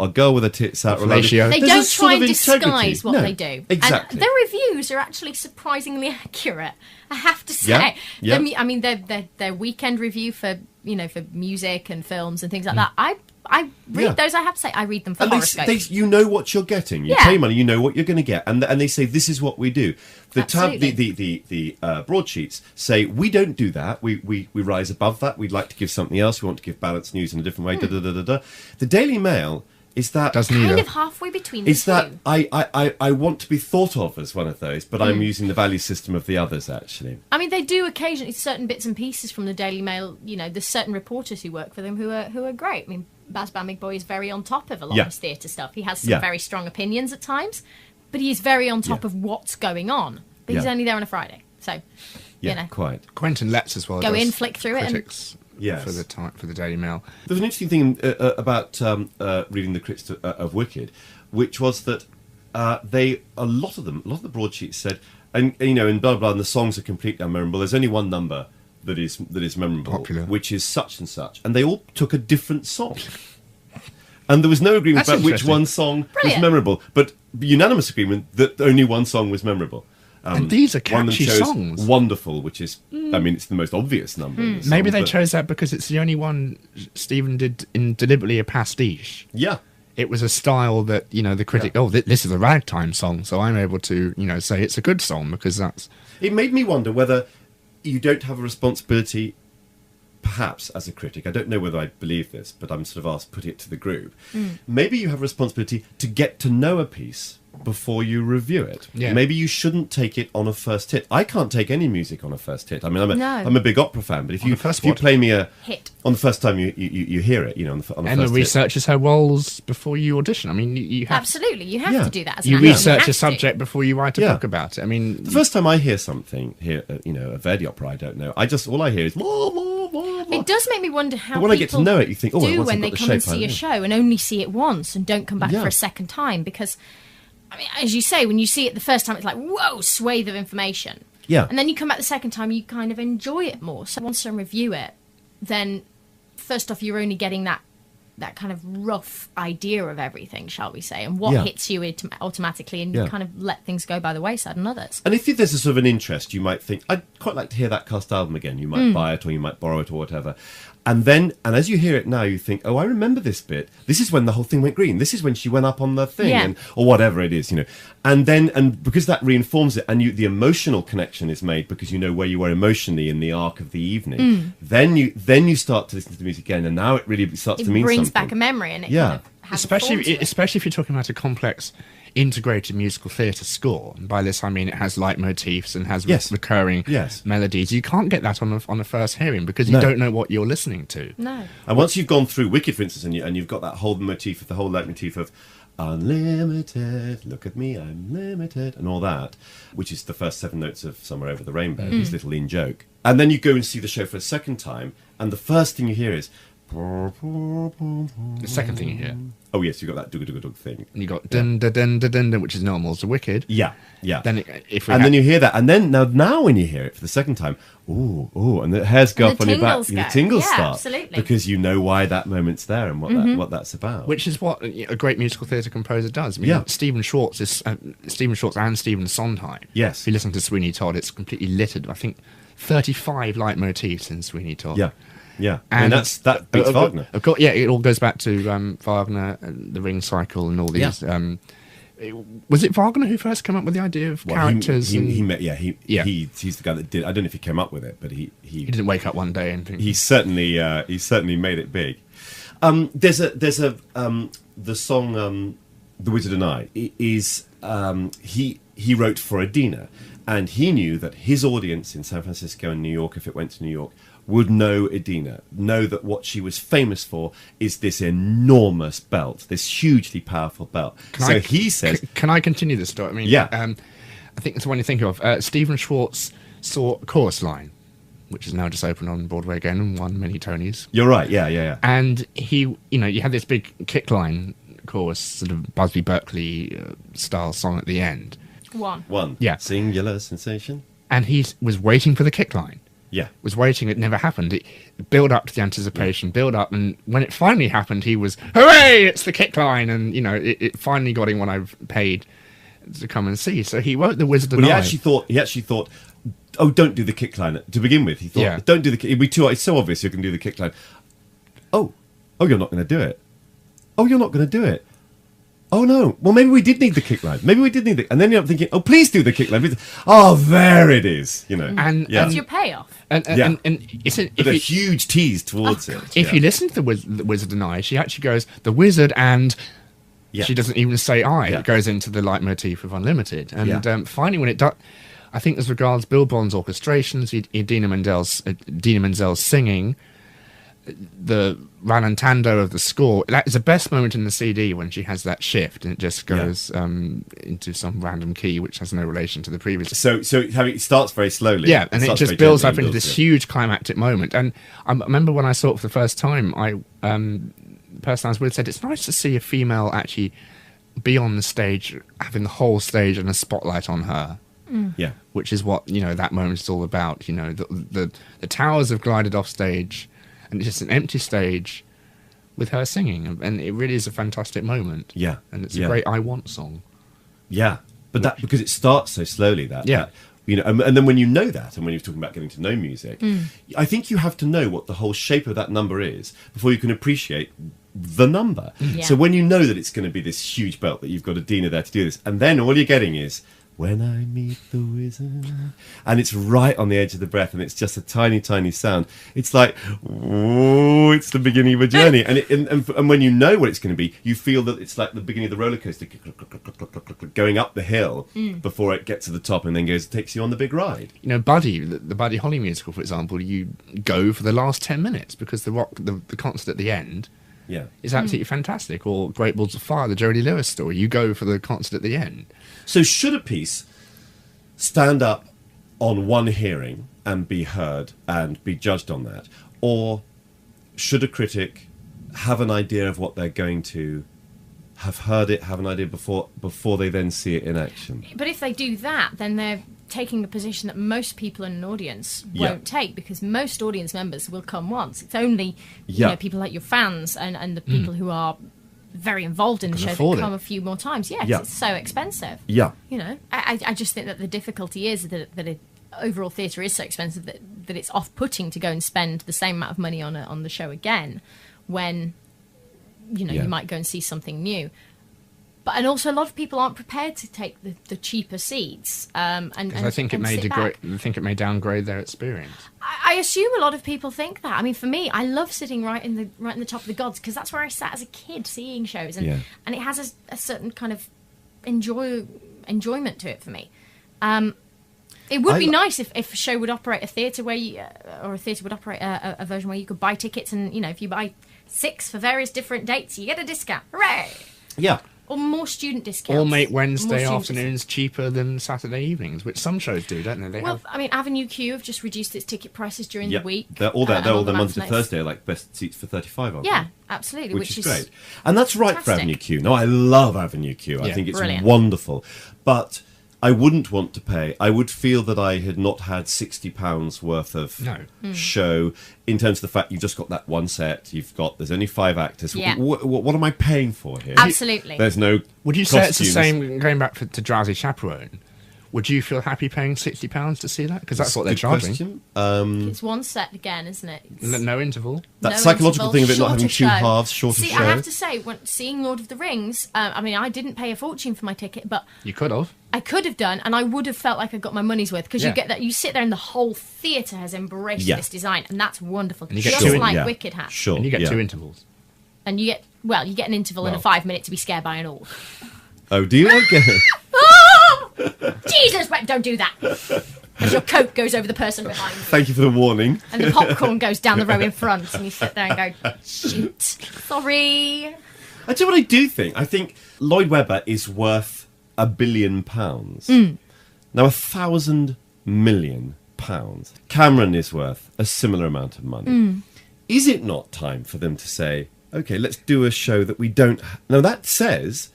a girl with her tits out. Fellatio. They There's don't a sort try of and integrity. disguise what No, they do. Exactly. And their reviews are actually surprisingly accurate, I have to say. Yeah, yeah. I mean, their weekend review for music and films and things like that. I read those. I have to say, I read them for And horoscopes. you know what you're getting. You pay money, you know what you're going to get, and they say this is what we do. The broadsheets say we don't do that. We rise above that. We'd like to give something else. We want to give balanced news in a different way. The Daily Mail is that kind of halfway between the two. that I want to be thought of as one of those, but I'm using the value system of the others, actually. I mean, they do occasionally certain bits and pieces from the Daily Mail. There's certain reporters who work for them who are great. I mean, Baz Bamigboy is very on top of a lot of his theatre stuff. He has some very strong opinions at times, but he is very on top of what's going on. But he's only there on a Friday, so Quite. Quentin Letts as well. Go does in, flick through critics Yes. for the Daily Mail. There was an interesting thing about reading the critics of Wicked, which was that a lot of the broadsheets said, and blah blah, and the songs are completely unmemorable. There's only one number that is memorable, Popular. which is such and such, and they all took a different song. And there was no agreement That's about which interesting. one song Brilliant. was memorable, but unanimous agreement that only one song was memorable. And these are one of them catchy chose songs. Wonderful, which is, I mean, it's the most obvious number. in the song, Maybe they but- chose that because it's the only one Stephen did in deliberately a pastiche. Yeah. It was a style that, the critic, this is a ragtime song, so I'm able to, say it's a good song because that's... It made me wonder whether you don't have a responsibility, perhaps, as a critic. I don't know whether I believe this, but I'm sort of asked to put it to the group. Maybe you have a responsibility to get to know a piece before you review it. Yeah. Maybe you shouldn't take it on a first hit. I can't take any music on a first hit. I mean, No. I'm a big opera fan, but if you what? play me a Hit. on the first time you hear it, on the Emma first hit. researches her roles before you audition. I mean, you have... Absolutely, you have to do that as an You actor. research have a to. subject before you write a Yeah. book about it. I mean... The first time I hear something, a Verdi opera, I don't know. All I hear is more, more, more, more. It does make me wonder how But when I get to people know it, you think, do once when I've they got the come and shape, I see a know. show and only see it once and don't come back Yeah. for a second time. Because, I mean, as you say, when you see it the first time, it's like, whoa, swathe of information. Yeah. And then you come back the second time, you kind of enjoy it more. So once I review it, then first off, you're only getting that that kind of rough idea of everything, shall we say, and what hits you automatically, and you kind of let things go by the wayside on others. And if there's a sort of an interest, you might think, I'd quite like to hear that cast album again. You might buy it, or you might borrow it, or whatever. And as you hear it now, you think, oh, I remember this bit. This is when the whole thing went green. This is when she went up on the thing, or whatever it is, And because that reinforms it, and the emotional connection is made because you know where you were emotionally in the arc of the evening. Then you start to listen to the music again, and now it really starts to mean something. It brings back a memory, and it kind of has especially if you're talking about a complex integrated musical theatre score. And by this I mean it has leitmotifs and has recurring melodies. You can't get that on a first hearing because you don't know what you're listening to. No. And once you've gone through Wicked, for instance, and you've got that whole motif of the whole leitmotif of unlimited, look at me, I'm limited, and all that, which is the first 7 notes of Somewhere Over the Rainbow, his little in joke. And then you go and see the show for a second time, and the first thing you hear is the second thing you hear. Oh yes, you got that dug thing. And you got dun dun dun dun dun, which is normal to Wicked. Yeah. Then then you hear that, and then now when you hear it for the second time, and the hairs go up on your back, the tingles start, absolutely, because you know why that moment's there and what that's about. Which is what a great musical theatre composer does. I mean, Stephen Schwartz and Stephen Sondheim. Yes. If you listen to Sweeney Todd, it's completely littered. I think 35 leitmotifs in Sweeney Todd. Yeah, and that beats Wagner. Of course, it all goes back to Wagner, the Ring Cycle, and all these. Was it Wagner who first came up with the idea of characters? He's the guy that did. I don't know if he came up with it, but he didn't wake up one day and think. He certainly made it big. There's the song "The Wizard and I" is he wrote for Adina, and he knew that his audience in San Francisco and New York, if it went to New York, would know Adina, know that what she was famous for is this enormous belt, this hugely powerful belt. He says... Can I continue this story? I mean, I think it's the one you think of. Stephen Schwartz saw Chorus Line, which is now just opened on Broadway again and won many Tonys. You're right, yeah. And he, you had this big kick line chorus, sort of Busby Berkeley style song at the end. One. Yeah. Singular sensation. And he was waiting for the kick line. Yeah. Was waiting, it never happened. It built up to the anticipation, build up, and when it finally happened, he was, hooray, it's the kick line, and, it finally got him what I've paid to come and see. So he wrote The Wizard and I. He actually thought, oh, don't do the kick line to begin with. He thought, don't do the kick, it's so obvious you can do the kick line. Oh, you're not going to do it. Oh, you're not going to do it. Oh no! Well, maybe we did need the kick line. Maybe we did need and then you're thinking, "Oh, please do the kick line." Oh, there it is. And that's your payoff. And it's a huge tease towards it. If you listen to the Wizard and I, she actually goes, "The Wizard," and she doesn't even say "I." It goes into the leitmotif of Unlimited. And finally, when it does, I think as regards Bill Bond's orchestrations, Dina Menzel's singing, the rallentando of the score, that is the best moment in the CD when she has that shift and it just goes into some random key which has no relation to the previous. So it starts very slowly. Yeah, and it just builds up into this huge climactic moment. And I remember when I saw it for the first time, the person I was with said, it's nice to see a female actually be on the stage, having the whole stage and a spotlight on her. Yeah. Which is what, that moment is all about. The towers have glided off stage, and it's just an empty stage with her singing, and it really is a fantastic moment. Yeah, and it's a great "I Want" song. Yeah, but that because it starts so slowly. And then when you know that, and when you're talking about getting to know music, I think you have to know what the whole shape of that number is before you can appreciate the number. So when you know that it's going to be this huge belt, that you've got Adina there to do this, and then all you're getting is "When I Meet the Wizard," and it's right on the edge of the breath, and it's just a tiny, tiny sound. It's like, oh, it's the beginning of a journey, and when you know what it's going to be, you feel that it's like the beginning of the roller coaster, going up the hill before it gets to the top, and then takes you on the big ride. Buddy, the Buddy Holly musical, for example, you go for the last 10 minutes because the concert at the end. Yeah, it's absolutely fantastic. Or Great Balls of Fire, the Jody Lewis story. You go for the concert at the end. So should a piece stand up on one hearing and be heard and be judged on that? Or should a critic have an idea of what they're going to have heard it, have an idea before they then see it in action? But if they do that, then they're taking a position that most people in an audience won't take, because most audience members will come once. It's only people like your fans and the people who are very involved in the show that come a few more times. It's so expensive. I just think that the difficulty is that overall theatre is so expensive that it's off-putting to go and spend the same amount of money on the show again when you might go and see something new. And also, a lot of people aren't prepared to take the cheaper seats. And I think it may downgrade their experience. I assume a lot of people think that. I mean, for me, I love sitting right in the top of the gods, because that's where I sat as a kid seeing shows, and it has a certain kind of enjoyment to it for me. It would be nice if a show would operate a theatre where or a theatre would operate a version where you could buy tickets, and if you buy 6 for various different dates, you get a discount. Hooray! Yeah. Or more student discounts. Or make Wednesday afternoons cheaper than Saturday evenings, which some shows do, don't they? I mean, Avenue Q have just reduced its ticket prices during the week. They're all there Monday to Thursday, like best seats for 35, aren't they? Absolutely. Which is great. And that's right for Avenue Q. No, I love Avenue Q. I think it's wonderful. But I wouldn't want to pay. I would feel that I had not had £60 worth of show, in terms of the fact you've just got that one set. There's only 5 actors. What am I paying for here? Absolutely. There's no. Would you say it's the same? Going back to Drowsy Chaperone, would you feel happy paying £60 to see that? Because that's what they're charging. It's one set again, isn't it? No interval. That psychological thing of it not having 2 halves, shorter show. I have to say, when seeing Lord of the Rings, I mean, I didn't pay a fortune for my ticket, but you could have. I could have done, and I would have felt like I got my money's worth, because you get that. You sit there, and the whole theatre has embraced this design, and that's wonderful. And you get just like Wicked has. Sure. And you get 2 intervals. And you get an interval and a 5 minute to be scared by an orc. Oh, do you? Okay. Jesus, don't do that. As your coat goes over the person behind you. Thank you for the warning. And the popcorn goes down the row in front, and you sit there and go, shoot, sorry. I tell you what I do think. I think Lloyd Webber is worth £1 billion. Now, £1,000 million. Cameron is worth a similar amount of money. Is it not time for them to say, okay, let's do a show that we don't... Now, that says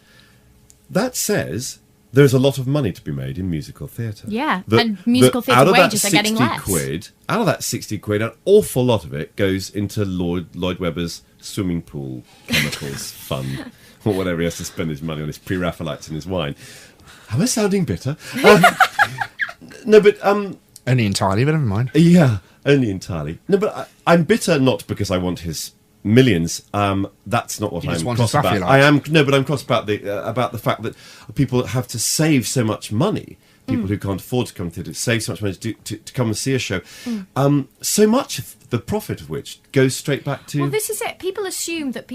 there's a lot of money to be made in musical theatre. Yeah, and musical theatre wages are getting less. Out of that 60 quid, an awful lot of it goes into Lloyd Webber's swimming pool chemicals fund, or whatever he has to spend his money on, his pre-Raphaelites and his wine. Am I sounding bitter? No, but... Only entirely, but never mind. Yeah, only entirely. No, but I'm bitter not because I want his... millions. That's not what I'm cross about. I'm cross about the fact that people have to save so much money. People who can't afford to come to theatre save so much money to come and see a show. So much of the profit of which goes straight back to. Well, this is it. People assume that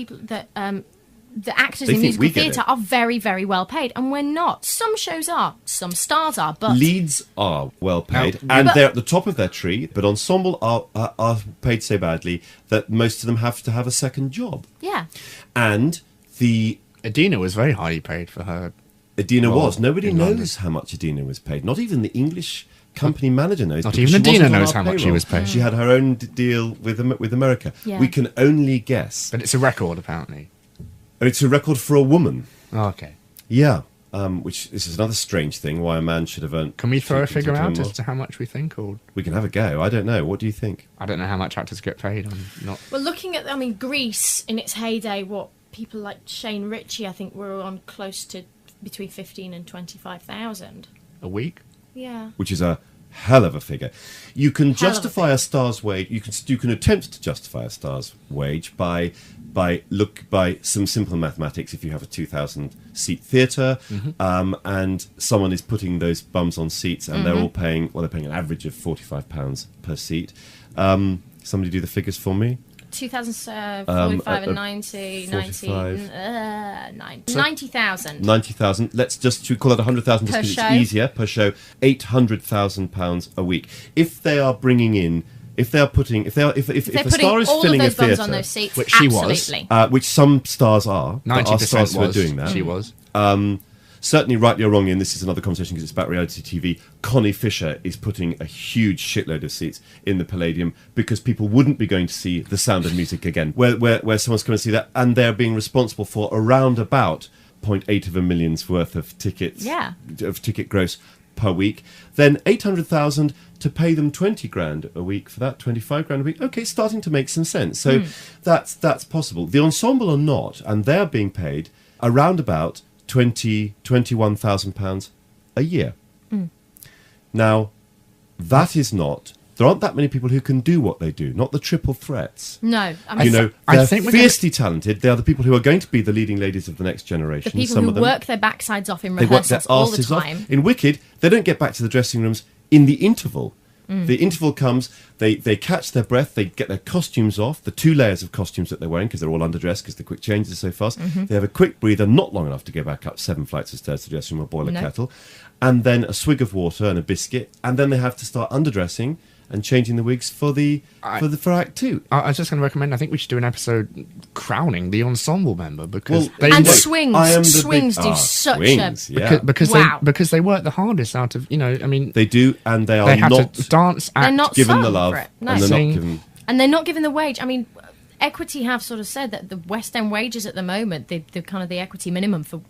the actors in musical theatre are very, very well paid, and we're not. Some shows are, some stars are, but leads are well paid, and they're at the top of their tree. But ensemble are paid so badly that most of them have to have a second job. Yeah, and Adina was very highly paid for her. Adina was. Nobody knows how much Adina was paid. Not even the English company manager knows. Not even Adina knows how much she was paid. She had her own deal with America. Yeah. We can only guess. But it's a record, apparently. And it's a record for a woman. Oh, okay. Yeah. Which this is another strange thing. Why a man should have earned. Can we throw a figure out as to how much we think, or we can have a go? I don't know. What do you think? I don't know how much actors get paid. I'm not. Well, looking at, Grease in its heyday, what people like Shane Ritchie, I think, were on close to between 15 and 25,000 a week. Yeah. Which is a hell of a figure. You can justify a star's wage. You can attempt to justify a star's wage by some simple mathematics. If you have a 2,000 seat theatre, and someone is putting those bums on seats, and they're all paying an average of £45 per seat. Somebody do the figures for me. 2,045 and 90, 90,000. 90,000. Let's just call it 100,000 just because it's easier per show. £800,000 a week. If they are bringing in, if a star is filling a theatre, on those seats, which she was, which some stars are, 90% were doing that. She was. Certainly, rightly or wrongly, and this is another conversation because it's about reality TV, Connie Fisher is putting a huge shitload of seats in the Palladium because people wouldn't be going to see The Sound of Music again, where someone's going to see that, and they're being responsible for around about 0.8 of a million's worth of tickets, of ticket gross per week, then 800,000 to pay them 20 grand a week for that, 25 grand a week. Okay, it's starting to make some sense. So that's possible. The ensemble are not, and they're being paid around about £21,000 a year. Now, that is not... There aren't that many people who can do what they do, not the triple threats. No. I mean, they're fiercely talented. They are the people who are going to be the leading ladies of the next generation. The people who work their backsides off in rehearsals all the time. In Wicked, they don't get back to the dressing rooms in the interval. The interval comes, they catch their breath, they get their costumes off, the 2 layers of costumes that they're wearing, because they're all underdressed, because the quick changes are so fast. They have a quick breather, not long enough to go back up 7 flights of stairs to the dressing room or boil a kettle, and then a swig of water and a biscuit, and then they have to start underdressing and changing the wigs for Act 2. I was just going to recommend, I think we should do an episode crowning the ensemble member, because swings do such because they work the hardest out of, they do, and they have not to dance, they're not given the love, and they're not given the wage. I mean, Equity have sort of said that the West End wages at the moment, the kind of the equity minimum for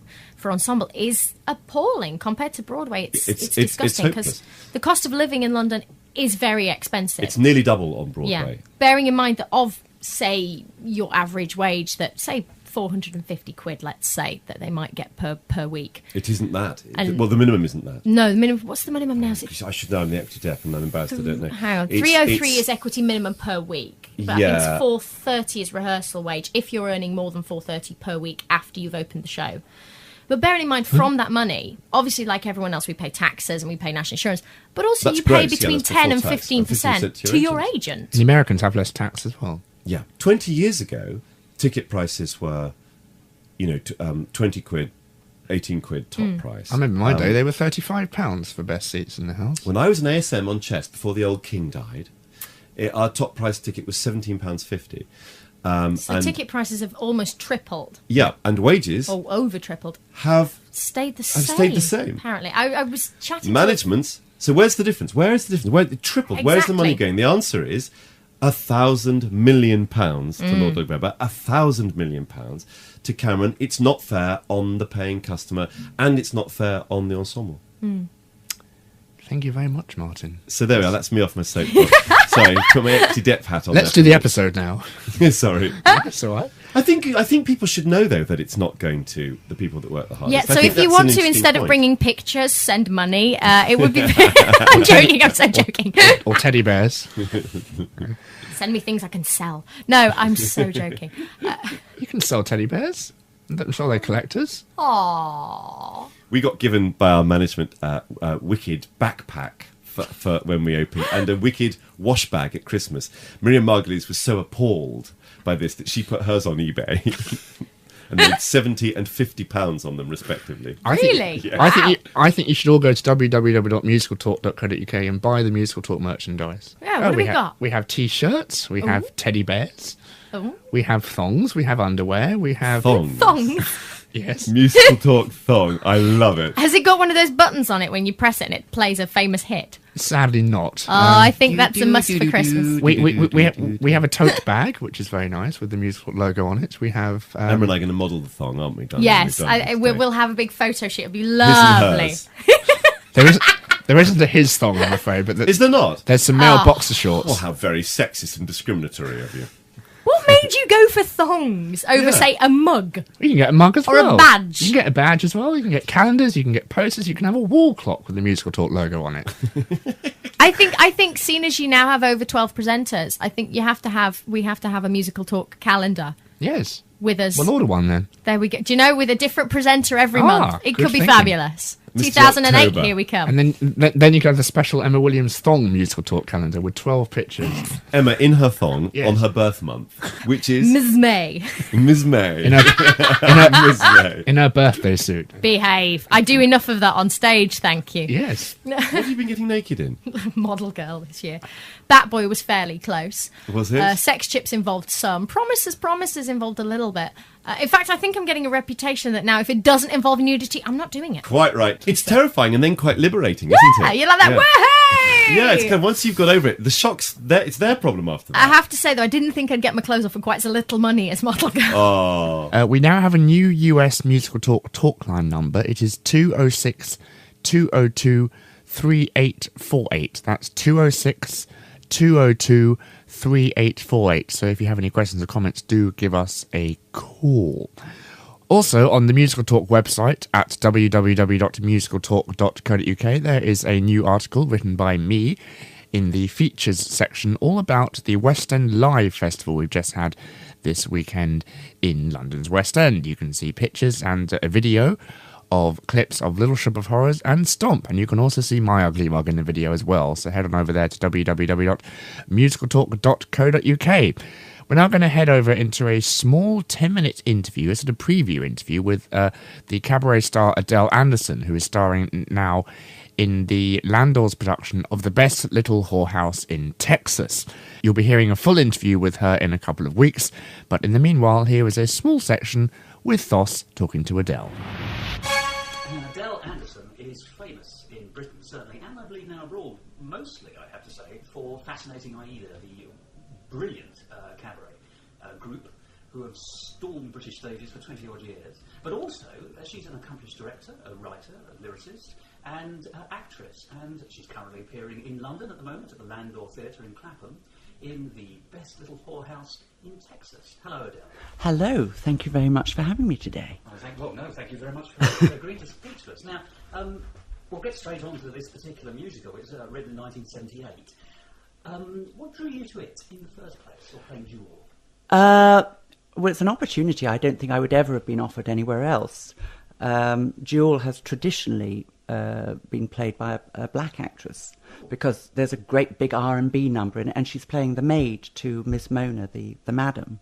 ensemble is appalling compared to Broadway. It's disgusting, because the cost of living in London is very expensive. It's nearly double on Broadway. Yeah. Bearing in mind that of, say, your average wage, that, say, 450 quid, let's say, that they might get per week. It isn't that. The minimum isn't that. No, the minimum. What's the minimum now? I should know. I'm the equity deaf and I'm embarrassed I don't know. Hang on. 303 is equity minimum per week. But I think it's 430 is rehearsal wage if you're earning more than 430 per week after you've opened the show. But bearing in mind, from that money, obviously, like everyone else, we pay taxes and we pay national insurance, but also you pay between 10 and 15% to your agent. The Americans have less tax as well. Yeah. 20 years ago, ticket prices were, 20 quid, 18 quid top price. I remember my day, they were £35 for best seats in the house. When I was an ASM on chess, before the old king died, our top price ticket was £17.50. So ticket prices have almost tripled. Yeah, and wages... Or over tripled. Have stayed the same. Apparently. I was chatting Managements... So where's the difference? Where is the difference? Where it tripled? Exactly. Where's the money going? The answer is £1,000 million to Lord Webber, £1,000 million to Cameron. It's not fair on the paying customer, and it's not fair on the ensemble. Thank you very much, Martin. So there we are. That's me off my soapbox. Sorry, put my equity depth hat on. Let's do the episode now. Sorry. That's all right. I think people should know, though, that it's not going to the people that work the hardest. Yeah, so if you want to, instead of bringing pictures, send money, it would be... I'm joking, I'm so joking. Or teddy bears. Send me things I can sell. No, I'm so joking. You can sell teddy bears. I'm sure they're collectors. Aww. We got given by our management a Wicked backpack for when we opened, and a Wicked wash bag at Christmas. Miriam Margulies was so appalled by this that she put hers on eBay and made £70 and £50 on them respectively. Really? I think you should all go to www.musicaltalk.co.uk and buy the Musical Talk merchandise. Yeah, what do we got? We have T-shirts, we have teddy bears, we have thongs, we have underwear, we have... Thongs? Yes. Musical Talk thong. I love it. Has it got one of those buttons on it when you press it and it plays a famous hit? Sadly not. Oh, I think that's a must for Christmas. We have a tote bag, which is very nice, with the Musical logo on it. We have... Emma and I are going to model the thong, aren't we? Yes, we'll have a big photo shoot. It'll be lovely. There isn't a his thong, I'm afraid. But is there not? There's some male boxer shorts. Oh, how very sexist and discriminatory of you. What made you go for thongs over, say, a mug? You can get a mug as well. Or a badge. You can get a badge as well. You can get calendars. You can get posters. You can have a wall clock with the Musical Talk logo on it. I think, seeing as you now have over 12 presenters, I think we have to have a Musical Talk calendar. Yes. With us. We'll order one then. There we go. Do you know, with a different presenter every month? It could be thinking. Fabulous. Mr. 2008, October. here we come. And then you can have the special Emma Williams thong Musical Talk calendar with 12 pictures. Emma in her thong Yes. on her birth month, which is Ms. May. Ms. May. In Ms. May. her birthday suit. Behave. I do enough of that on stage, thank you. Yes. What have you been getting naked in? Model girl this year. Bat Boy was fairly close. Was it? Sex Chips involved some. Promises involved a little bit. In fact, I think I'm getting a reputation that now if it doesn't involve nudity, I'm not doing it. Quite right. It's terrifying and then quite liberating, isn't it? You're like that. Way! Yeah, it's kind of, once you've got over it, the shock's it's their problem after that. I have to say, though, I didn't think I'd get my clothes off for quite so little money as model girl. Oh. We now have a new US Musical Talk talk line number. It is 206 202 3848. That's 206 202 3848. So if you have any questions or comments, do give us a call. Also, on the Musical Talk website at www.musicaltalk.co.uk, there is a new article written by me in the features section all about the West End Live Festival we've just had this weekend in London's West End. You can see pictures and a video of clips of Little Shop of Horrors and Stomp, and you can also see my ugly mug in the video as well. So head on over there to www.musicaltalk.co.uk. We're now going to head over into a small 10-minute interview, a sort of preview interview with the cabaret star Adele Anderson, who is starring now in the Landor's production of The Best Little Whorehouse in Texas. You'll be hearing a full interview with her in a couple of weeks, but in the meanwhile, here is a small section with Thos talking to Adele. Adele Anderson is famous in Britain, certainly, and I believe now abroad, mostly, I have to say, for fascinating Aida, the brilliant cabaret group who have stormed British stages for 20-odd years. But also, she's an accomplished director, a writer, a lyricist, and actress. And she's currently appearing in London at the moment at the Landor Theatre in Clapham in The Best Little Whorehouse in Texas. Hello, Adele. Hello. Thank you very much for having me today. Thank you very much for agreeing to speak to us. Now, we'll get straight on to this particular musical. It's written in 1978. What drew you to it in the first place, or playing Jewel? Well, it's an opportunity I don't think I would ever have been offered anywhere else. Jewel has traditionally been played by a black actress because there's a great big R&B number in it, and she's playing the maid to Miss Mona, the madam.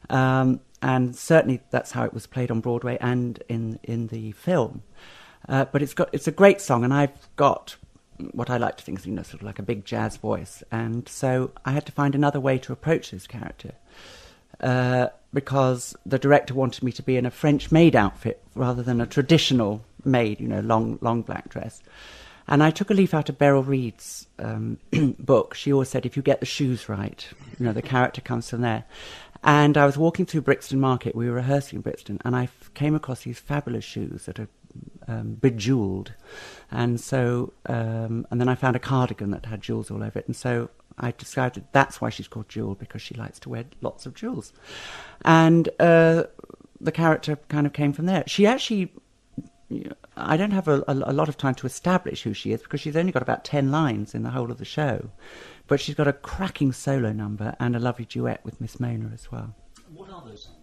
And certainly that's how it was played on Broadway and in the film. But it's a great song, and I've got what I like to think is, sort of like a big jazz voice. And so I had to find another way to approach this character. Because the director wanted me to be in a French maid outfit rather than a traditional maid, long black dress. And I took a leaf out of Beryl Reid's book. She always said, if you get the shoes right, the character comes from there. And I was walking through Brixton Market. We were rehearsing in Brixton, and I came across these fabulous shoes that are bejewelled. And so, and then I found a cardigan that had jewels all over it. And so I decided that's why she's called Jewel, because she likes to wear lots of jewels. And the character kind of came from there. She actually, I don't have a lot of time to establish who she is, because she's only got about 10 lines in the whole of the show. But she's got a cracking solo number and a lovely duet with Miss Mona as well. What are those songs?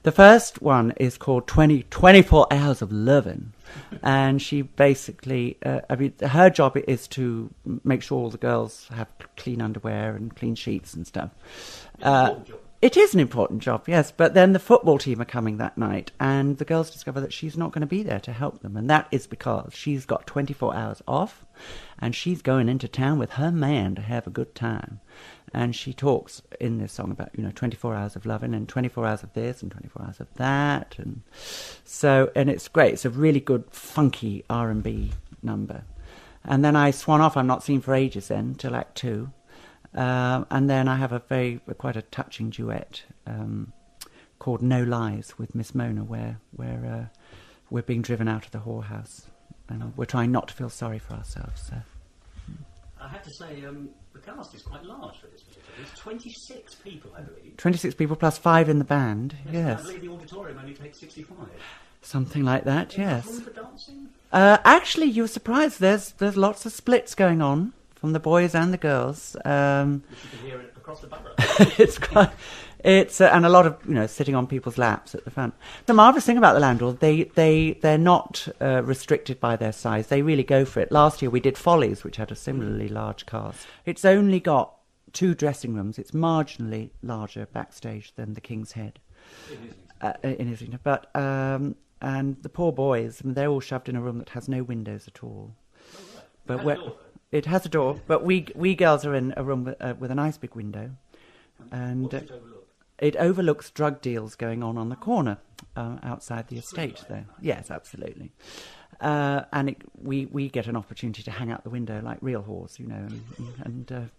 The first one is called 24 Hours of Lovin'. And she basically, her job is to make sure all the girls have clean underwear and clean sheets and stuff. It is an important job, yes. But then the football team are coming that night, and the girls discover that she's not going to be there to help them. And that is because she's got 24 hours off, and she's going into town with her man to have a good time. And she talks in this song about, 24 hours of loving and 24 hours of this and 24 hours of that. And so, and it's great. It's a really good, funky R&B number. And then I swan off. I'm not seen for ages then, till Act 2. And then I have quite a touching duet called No Lies with Miss Mona, where we're being driven out of the whorehouse. And we're trying not to feel sorry for ourselves. So. I have to say, the cast is quite large for this particular. It's 26 people, I believe. 26 people plus 5 in the band, yes. I believe the auditorium only takes 65. Something like that, yes. Room for dancing? Actually, you were surprised. There's lots of splits going on from the boys and the girls. Which you can hear it across the borough. It's and a lot of sitting on people's laps at the front. The marvellous thing about the Landor, they're not restricted by their size. They really go for it. Last year we did Follies, which had a similarly large cast. It's only got 2 dressing rooms. It's marginally larger backstage than the King's Head in Islington. But and the poor boys, they're all shoved in a room that has no windows at all. Oh, right. But it has a door, but we girls are in a room with a nice big window, and what does it overlook? It overlooks drug deals going on the corner outside the estate there. Yes, absolutely. And we get an opportunity to hang out the window like real whores, and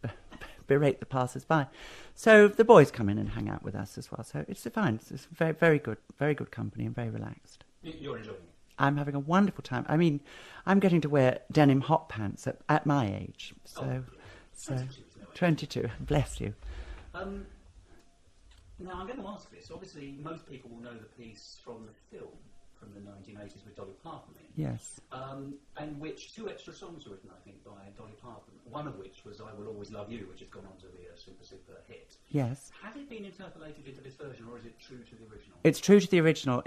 berate the passers-by. So the boys come in and hang out with us as well. So it's fine. It's very, very good company and very relaxed. You're enjoying it? I'm having a wonderful time. I mean, I'm getting to wear denim hot pants at my age. So 22. Bless you. Now, I'm going to ask this. Obviously, most people will know the piece from the film from the 1980s with Dolly Parton in. Yes. And which 2 extra songs were written, I think, by Dolly Parton. One of which was I Will Always Love You, which has gone on to be a super hit. Yes. Has it been interpolated into this version, or is it true to the original? It's true to the original.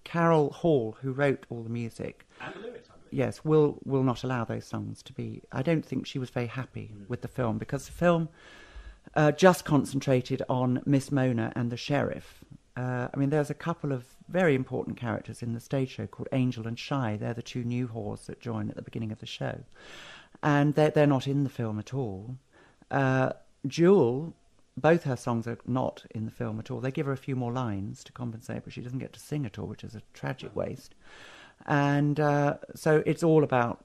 Carol Hall, who wrote all the music, and the lyrics, I believe. Yes, will not allow those songs to be. I don't think she was very happy with the film, because the film just concentrated on Miss Mona and the sheriff. I mean, there's a couple of very important characters in the stage show called Angel and Shy. They're the 2 new whores that join at the beginning of the show. And they're not in the film at all. Jewel, both her songs are not in the film at all. They give her a few more lines to compensate, but she doesn't get to sing at all, which is a tragic waste. And so it's all about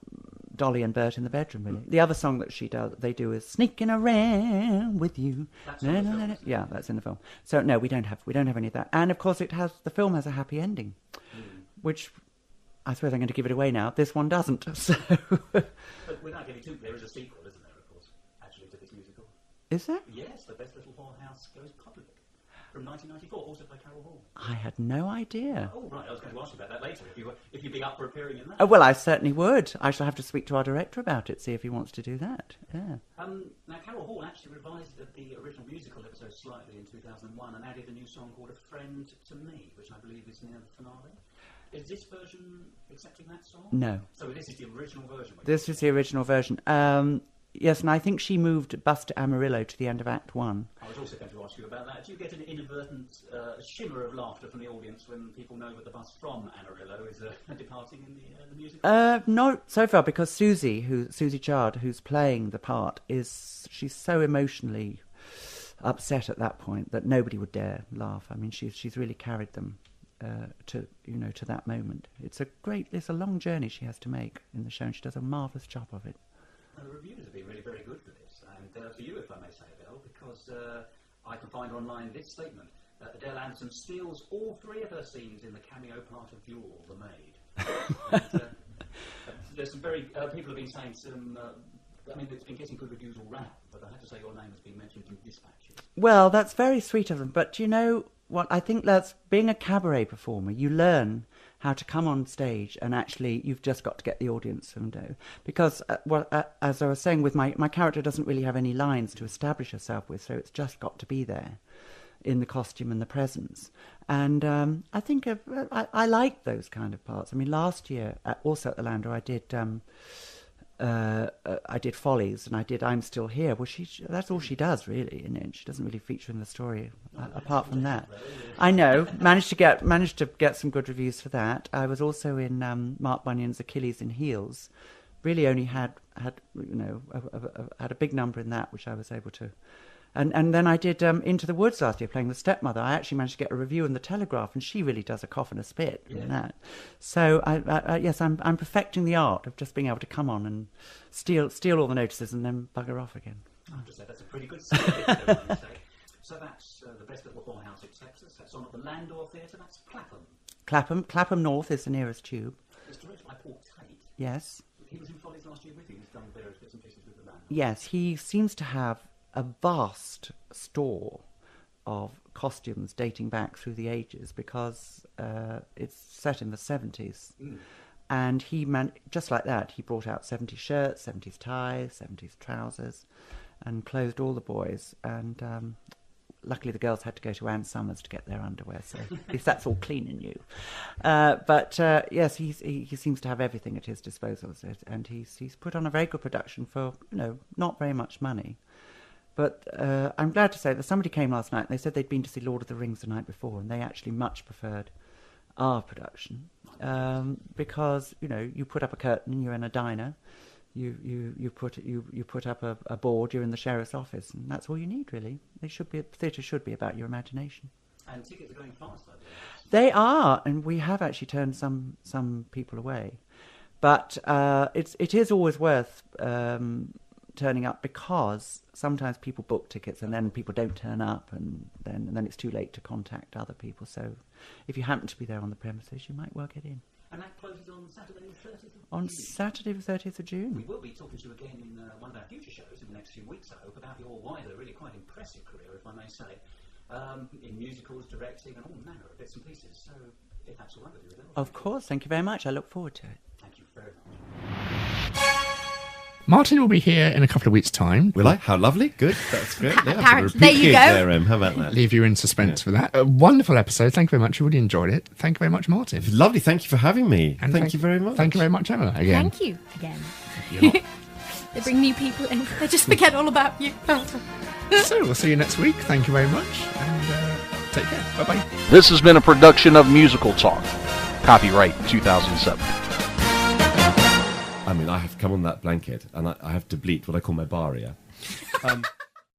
Dolly and Bert in the bedroom, really. The other song that they do is "Sneaking Around with You." Yeah, that's in the film. So no, we don't have any of that. And of course, the film has a happy ending, which I suppose I'm going to give it away now. This one doesn't. So. But without getting too clear, there is a sequel, isn't there? Of course, actually, to this musical. Is there? Yes, The Best Little Whorehouse Goes Public. From 1994, also by Carol Hall. I had no idea. Oh, right, I was going to ask you about that later, if you'd be up for appearing in that. Oh, well, I certainly would. I shall have to speak to our director about it, see if he wants to do that. Yeah. Now, Carol Hall actually revised the original musical episode slightly in 2001 and added a new song called A Friend to Me, which I believe is near the finale. Is this version accepting that song? No. So this is the original version? This is the original version. Yes, and I think she moved Buster Amarillo to the end of Act 1. I was also going to ask you about that. Do you get an inadvertent shimmer of laughter from the audience when people know that the bus from Amarillo is departing in the music? No, so far, because Susie Chard, who's playing the part, she's so emotionally upset at that point that nobody would dare laugh. I mean, she's really carried them to that moment. It's a long journey she has to make in the show, and she does a marvellous job of it. The reviews have been really very good for this, and for you, if I may say, Adele, because I can find online this statement. Adele Anderson steals all 3 of her scenes in the cameo part of Jewel, the Maid. And, there's some very... people have been saying some... I mean, it's been getting good reviews all round, but I have to say your name has been mentioned in dispatches. Well, that's very sweet of them, but you know what? I think that's... Being a cabaret performer, you learn how to come on stage, and actually you've just got to get the audience to know. Because, as I was saying, with my character doesn't really have any lines to establish herself with, so it's just got to be there in the costume and the presence. And I think I like those kind of parts. I mean, last year, also at the Landau, I did Follies, and I did I'm Still Here. Well, that's all she does, really, and she doesn't really feature in the story apart from that. I know, managed to get some good reviews for that. I was also in Mark Bunyan's Achilles in Heels. Really only had a big number in that, which I was able to. And then I did Into the Woods last year, playing the stepmother. I actually managed to get a review in the Telegraph, and she really does a cough and a spit in that. So yes, I'm perfecting the art of just being able to come on and steal all the notices and then bugger off again. I have to say that's a pretty good start. So that's The Best Little Whorehouse accepts us. That's on at the Landau Theatre. That's Clapham. Clapham North is the nearest tube. It's directed by Paul Tate. Yes. He was in Follies last year with you. He's done various bits and pieces with the Landau. Yes, he seems to have a vast store of costumes dating back through the ages, because it's set in the 70s. And just like that, he brought out 70s shirts, 70s ties, 70s trousers, and clothed all the boys. And luckily the girls had to go to Ann Summers to get their underwear, so at least that's all clean and new. But yes, he seems to have everything at his disposal, and he's put on a very good production for not very much money. But I'm glad to say that somebody came last night and they said they'd been to see Lord of the Rings the night before, and they actually much preferred our production, because you put up a curtain and you're in a diner, you put up a board, you're in the sheriff's office, and that's all you need, really. Theatre should be about your imagination. And tickets are going fast, I believe. They are, and we have actually turned some people away, but it is always worth turning up, because sometimes people book tickets and then people don't turn up, and then it's too late to contact other people. So if you happen to be there on the premises, you might well get in. And that closes on Saturday the 30th of June. On Saturday the 30th of June. We will be talking to you again in one of our future shows in the next few weeks, I hope, about your wider, really quite impressive career, if I may say, in musicals, directing, and all manner of bits and pieces. So, if that's all right with you, Adele. Of course, thank you very much. I look forward to it. Thank you very much. Martin will be here in a couple of weeks' time. Will I? How lovely. Good. That's great. Yeah, Apparently. There you go. There, how about that? Leave you in suspense for that. A wonderful episode. Thank you very much. I really enjoyed it. Thank you very much, Martin. Lovely. Thank you for having me. And thank you very much. Thank you very much, Emma, again. Thank you again. You're not- They bring new people in. They just forget all about you. So we'll see you next week. Thank you very much. And take care. Bye-bye. This has been a production of Musical Talk. Copyright 2007. I mean, I have to come on that blanket and I have to bleat what I call my baria.